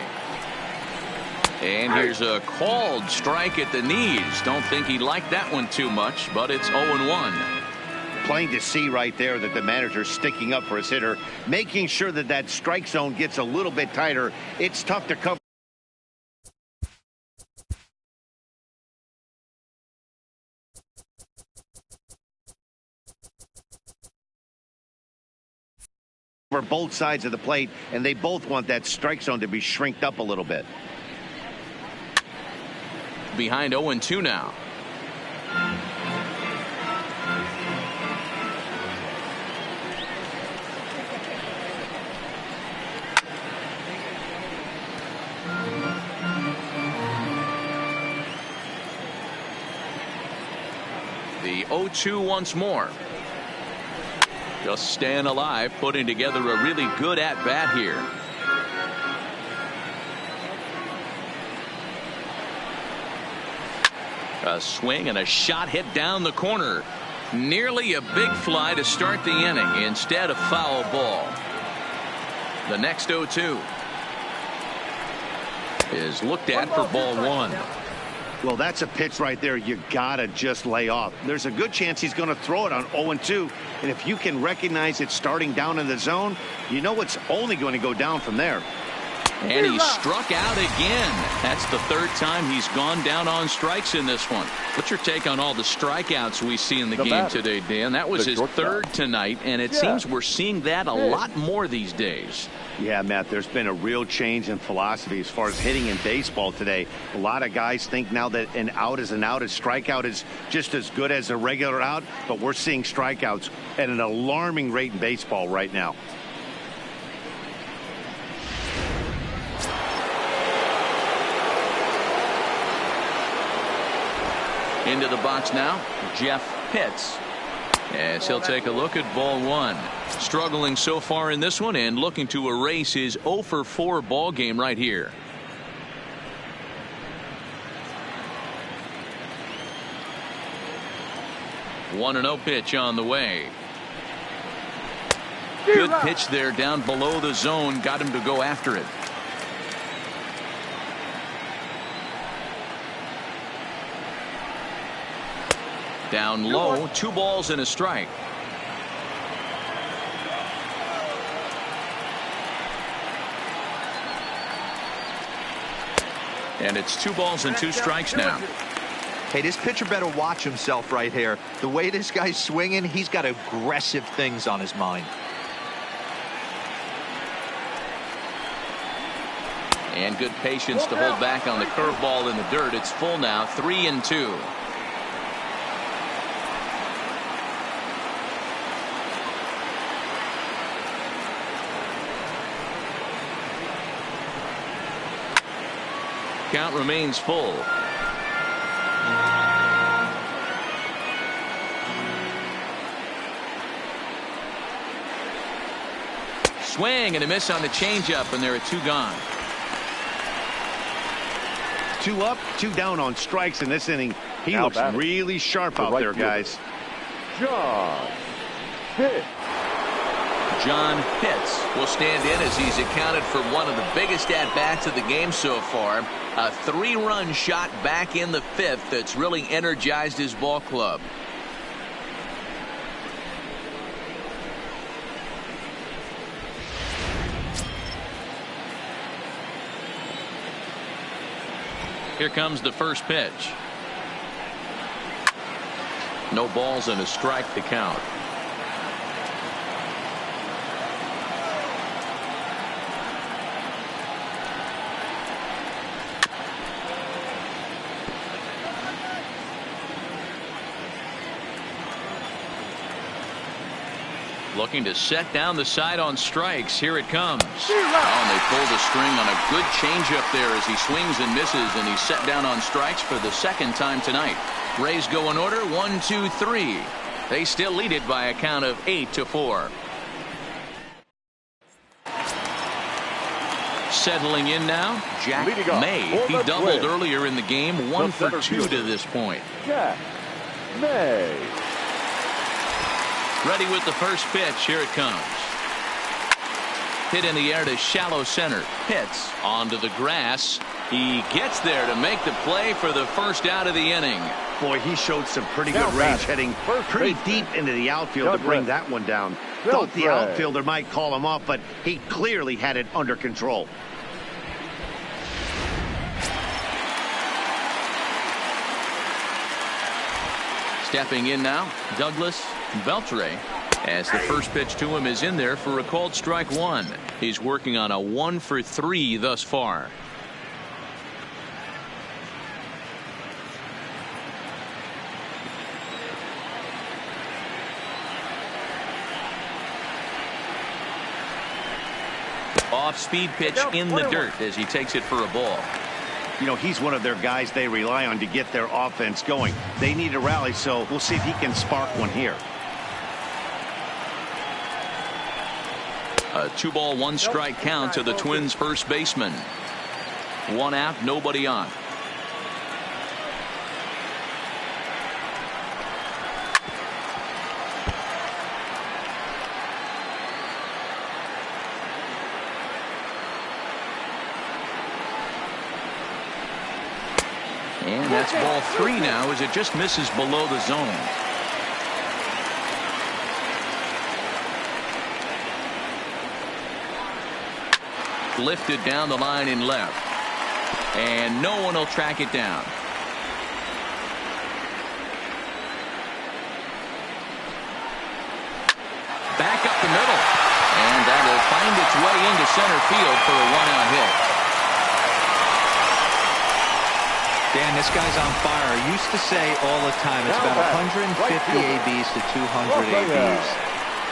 [SPEAKER 1] And here's a called strike at the knees. Don't think he liked that one too much, but it's 0-1.
[SPEAKER 2] Plain to see right there that the manager's sticking up for his hitter, making sure that that strike zone gets a little bit tighter. It's tough to cover. For both sides of the plate, and they both want that strike zone to be shrinked up a little bit.
[SPEAKER 1] Behind 0-2 now. The 0-2 once more. Just staying alive, putting together a really good at-bat here. A swing and a shot hit down the corner. Nearly a big fly to start the inning. Instead, a foul ball. The next 0-2 is looked at for ball 1.
[SPEAKER 2] Well, that's a pitch right there you gotta just lay off. There's a good chance he's going to throw it on 0-2, and if you can recognize it starting down in the zone, you know it's only going to go down from there.
[SPEAKER 1] And he struck out again. That's the third time he's gone down on strikes in this one. What's your take on all the strikeouts we see in the game today, Dan? That was his third tonight, and it seems we're seeing that a lot more these days.
[SPEAKER 2] Yeah, Matt, there's been a real change in philosophy as far as hitting in baseball today. A lot of guys think now that an out is an out. A strikeout is just as good as a regular out, but we're seeing strikeouts at an alarming rate in baseball right now.
[SPEAKER 1] Into the box now, Jeff Pitts. As he'll take a look at ball 1. Struggling so far in this one and looking to erase his 0-4 ball game right here. One 1-0 pitch on the way. Good pitch there down below the zone. Got him to go after it. Down low, 2 balls and a strike. And it's 2 balls and 2 strikes now.
[SPEAKER 3] Hey, this pitcher better watch himself right here. The way this guy's swinging, he's got aggressive things on his mind.
[SPEAKER 1] And good patience to hold back on the curveball in the dirt. It's full now, 3-2. Count remains full. Swing and a miss on the changeup, and there are 2 gone.
[SPEAKER 2] 2 up, 2 down on strikes in this inning. He looks really sharp out there, guys.
[SPEAKER 4] John Pitts.
[SPEAKER 1] John Pitts will stand in as he's accounted for one of the biggest at-bats of the game so far. A 3-run shot back in the 5th that's really energized his ball club. Here comes the first pitch. No balls and a strike to count. Looking to set down the side on strikes. Here it comes. Oh, and they pull the string on a good changeup there as he swings and misses, and he's set down on strikes for the 2nd time tonight. Rays go in order, 1, 2, 3. They still lead it by a count of 8-4. Settling in now, Jack May. He doubled earlier in the game, 1 for 2 to this point.
[SPEAKER 4] Jack May.
[SPEAKER 1] Ready with the first pitch. Here it comes. Hit in the air to shallow center. Hits onto the grass. He gets there to make the play for the first out of the inning.
[SPEAKER 2] Boy, he showed some pretty good range, heading pretty deep into the outfield to bring that one down. Thought the outfielder might call him off, but he clearly had it under control.
[SPEAKER 1] Stepping in now, Douglas Beltre, as the first pitch to him is in there for a called strike 1. He's working on a 1 for 3 thus far. Off-speed pitch in the dirt as he takes it for a ball.
[SPEAKER 2] You know, he's one of their guys they rely on to get their offense going. They need a rally, so we'll see if he can spark one here.
[SPEAKER 1] A 2-ball, 1-strike count to the Twins' first baseman. 1 out, nobody on. And that's ball 3 now as it just misses below the zone. Lifted down the line in left. And no one will track it down. Back up the middle. And that'll find its way into center field for a 1-out hit.
[SPEAKER 3] Dan, this guy's on fire. I used to say all the time it's about 150 ABs to 200 ABs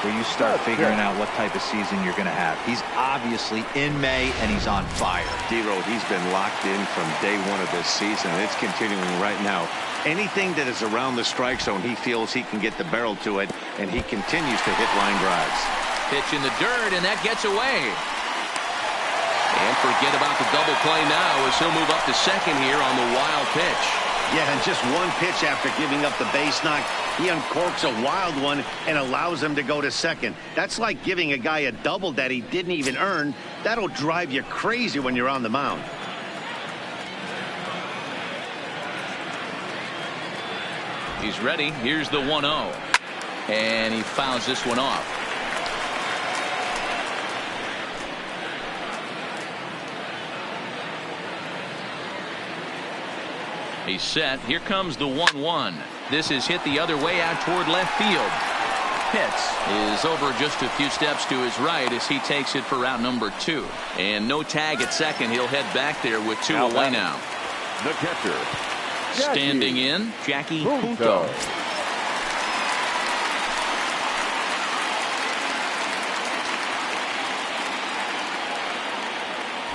[SPEAKER 3] where you start figuring out what type of season you're going to have. He's obviously in May, and he's on fire.
[SPEAKER 2] D-Row, he's been locked in from day 1 of this season, and it's continuing right now. Anything that is around the strike zone, he feels he can get the barrel to it, and he continues to hit line drives.
[SPEAKER 1] Pitch in the dirt, and that gets away. And forget about the double play now as he'll move up to second here on the wild pitch.
[SPEAKER 2] Yeah, and just 1 pitch after giving up the base knock, he uncorks a wild one and allows him to go to second. That's like giving a guy a double that he didn't even earn. That'll drive you crazy when you're on the mound.
[SPEAKER 1] He's ready. Here's the 1-0. And he fouls this one off. He's set. Here comes the 1-1. This is hit the other way out toward left field. Pitts is over just a few steps to his right as he takes it for route number 2. And no tag at second. He'll head back there with 2 away now.
[SPEAKER 4] The catcher,
[SPEAKER 1] Standing in, Jackie Punto.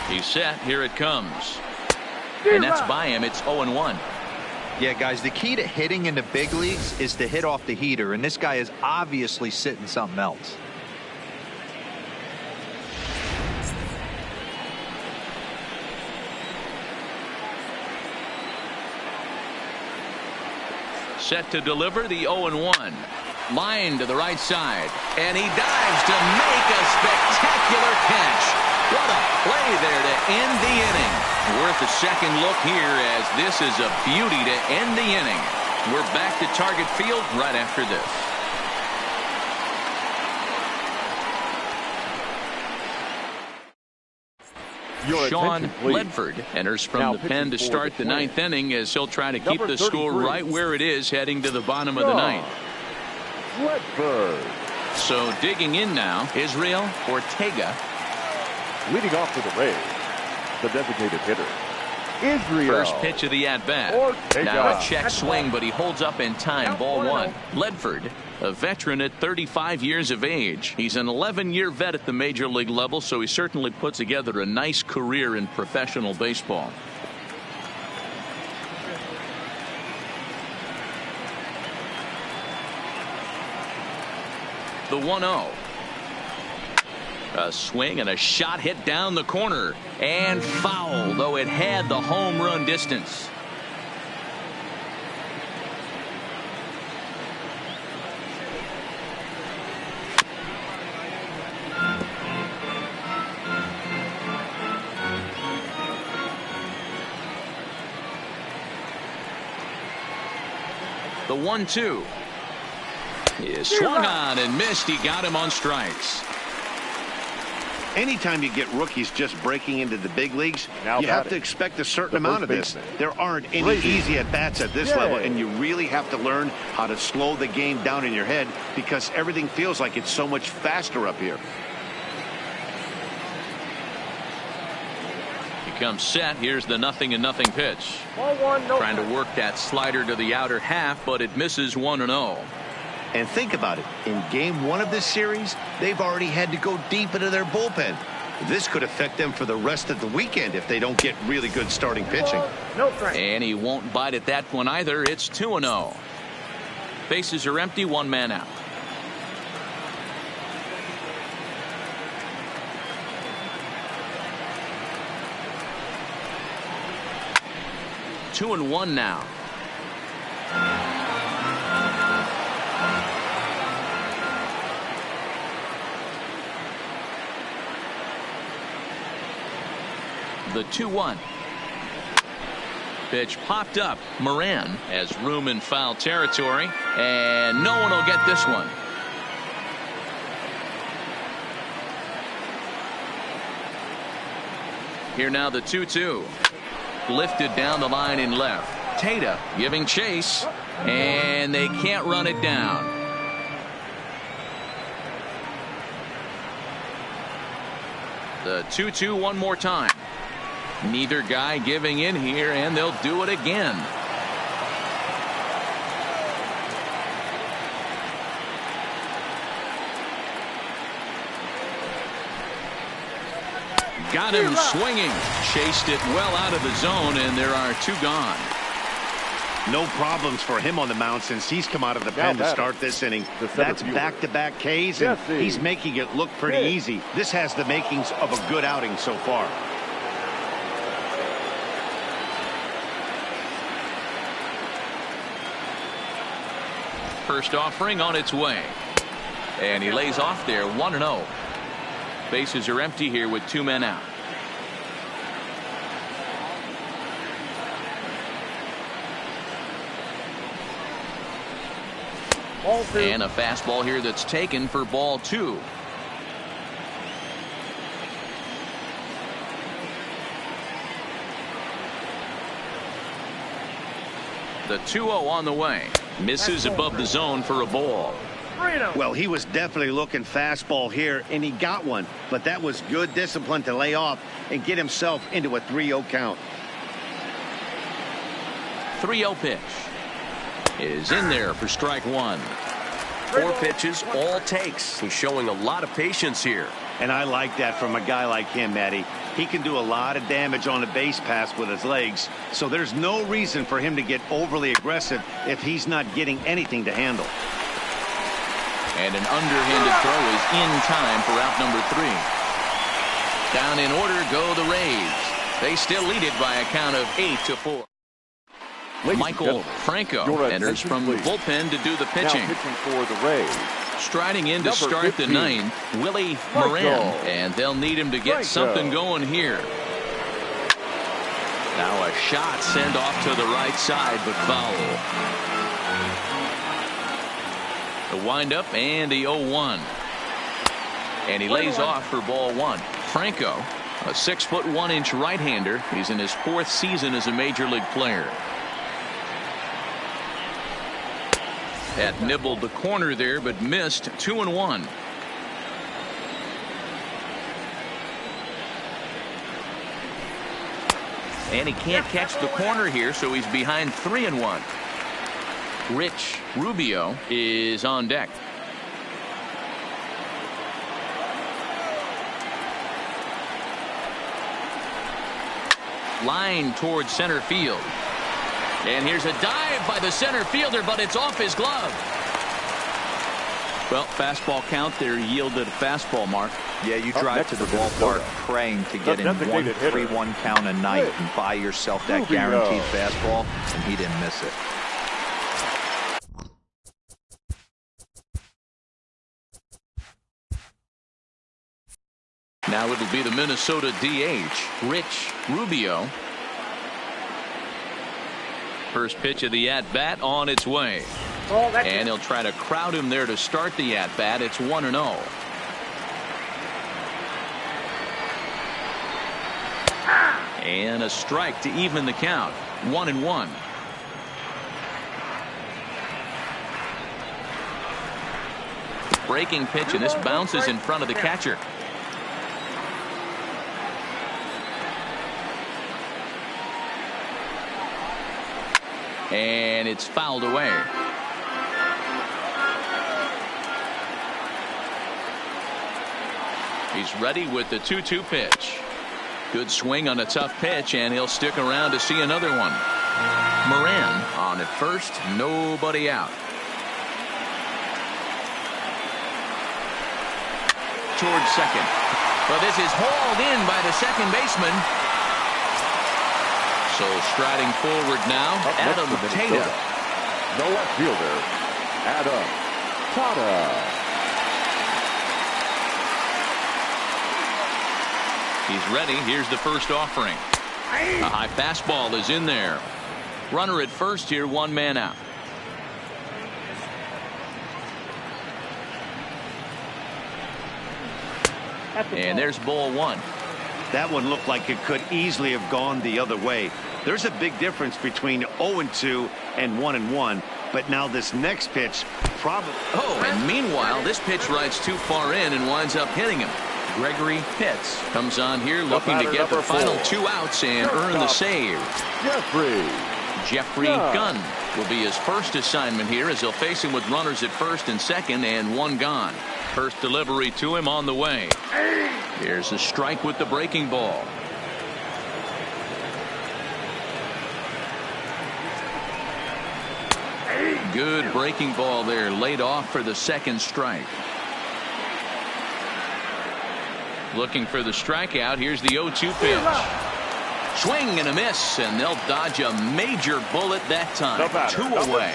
[SPEAKER 1] He's set. Here it comes. And that's by him. It's 0-1.
[SPEAKER 3] Yeah, guys, the key to hitting in the big leagues is to hit off the heater, and this guy is obviously sitting something else.
[SPEAKER 1] Set to deliver the 0-1. Line to the right side. And he dives to make a spectacular catch. What a play there to end the inning. Worth a second look here as this is a beauty to end the inning. We're back to Target Field right after this. Sean Ledford enters from the pen to start the 9th inning as he'll try to keep the score right where it is heading to the bottom of the 9th.
[SPEAKER 4] Ledford.
[SPEAKER 1] So digging in now, Israel Ortega.
[SPEAKER 4] Leading off for the Rays, the designated hitter, Israel.
[SPEAKER 1] First pitch of the at-bat. Now a check swing, but he holds up in time. Ball 1. Ledford, a veteran at 35 years of age. He's an 11-year vet at the major league level, so he certainly put together a nice career in professional baseball. The 1-0. A swing and a shot hit down the corner and foul, though it had the home run distance. The 1-2 is swung on and missed. He got him on strikes.
[SPEAKER 2] Anytime you get rookies just breaking into the big leagues, you have to expect a certain amount of this. There aren't any easy at-bats at this level, and you really have to learn how to slow the game down in your head because everything feels like it's so much faster up here.
[SPEAKER 1] He comes set. Here's the 0-0 pitch. Trying to work that slider to the outer half, but it misses 1-0.
[SPEAKER 2] And think about it. In game 1 of this series, they've already had to go deep into their bullpen. This could affect them for the rest of the weekend if they don't get really good starting pitching.
[SPEAKER 1] And he won't bite at that one either. It's 2-0. Bases are empty. 1 man out. Two and one now. The 2-1 pitch popped up. Moran has room in foul territory, and no one will get this one. Here now the 2-2 lifted down the line in left. Tata giving chase, and they can't run it down. The 2-2 one more time. Neither guy giving in here, and they'll do it again. Got him swinging. Chased it well out of the zone, and there are 2 gone.
[SPEAKER 2] No problems for him on the mound since he's come out of the pen to start this inning. That's back-to-back Ks, and he's making it look pretty easy. This has the makings of a good outing so far.
[SPEAKER 1] First offering on its way. And he lays off there. 1-0. Bases are empty here with 2 men out. And a fastball here that's taken for ball 2. a 2-0 on the way. Misses above the zone for a ball.
[SPEAKER 2] Well, he was definitely looking fastball here, and he got one. But that was good discipline to lay off and get himself into a 3-0 count.
[SPEAKER 1] 3-0 pitch is in there for strike one.
[SPEAKER 5] 4 pitches, all takes. He's showing a lot of patience here.
[SPEAKER 2] And I like that from a guy like him, Matty. He can do a lot of damage on a base pass with his legs, so there's no reason for him to get overly aggressive if he's not getting anything to handle.
[SPEAKER 1] And an underhanded throw is in time for out number 3. Down in order go the Rays. They still lead it by a count of 8-4. Michael Franco enters from the bullpen to do the pitching.
[SPEAKER 4] Now pitching for the Rays.
[SPEAKER 1] Striding in to start the 9th, Willie Moran. And they'll need him to get something going here. Now a shot sent off to the right side, but foul. The windup and the 0-1. And he lays off for ball 1. Franco, a 6'1" right-hander. He's in his 4th season as a major league player. That nibbled the corner there, but missed. 2-1. And he can't catch the corner here, so he's behind 3-1. Rich Rubio is on deck. Line towards center field. And here's a dive by the center fielder, but it's off his glove. Well, fastball count there yielded a fastball, Mark.
[SPEAKER 3] Yeah, you drive to the ballpark praying to get in 1-3-1 count a night and buy yourself that guaranteed fastball, and he didn't miss it.
[SPEAKER 1] Now it'll be the Minnesota DH, Rich Rubio. First pitch of the at-bat on its way. And he'll try to crowd him there to start the at-bat. It's 1-0. And a strike to even the count. 1-1. Breaking pitch, and this bounces in front of the catcher. And it's fouled away. He's ready with the 2-2 pitch. Good swing on a tough pitch, and he'll stick around to see another one. Moran on at first, nobody out. Towards second. Well, this is hauled in by the second baseman. So striding forward now, Adam Tata.
[SPEAKER 4] The left fielder, Adam Tata.
[SPEAKER 1] He's ready. Here's the first offering. A high fastball is in there. Runner at first here, 1 man out. And there's ball 1.
[SPEAKER 2] That one looked like it could easily have gone the other way. There's a big difference between 0-2 and 1-1. But now this next pitch probably.
[SPEAKER 1] Oh, and meanwhile, this pitch rides too far in and winds up hitting him. Gregory Pitts comes on here looking to get the final 2 outs and earn the save. Jeffrey Gunn will be his first assignment here as he'll face him with runners at first and second and 1 gone. First delivery to him on the way. Here's a strike with the breaking ball. Good breaking ball there, laid off for the second strike. Looking for the strikeout. Here's the 0-2 pitch. Swing and a miss, and they'll dodge a major bullet that time. 2 away.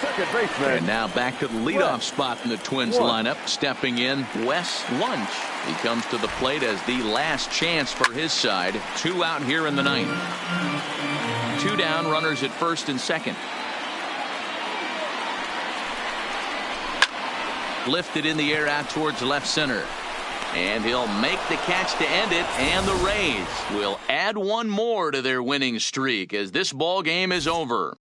[SPEAKER 4] Second baseman.
[SPEAKER 1] And now back to the leadoff spot in the Twins lineup. Stepping in, Wes Lunch. He comes to the plate as the last chance for his side. 2 out here in the 9th. 2 down, runners at first and second. Lifted in the air out towards left center. And he'll make the catch to end it, and the Rays will add 1 more to their winning streak as this ball game is over.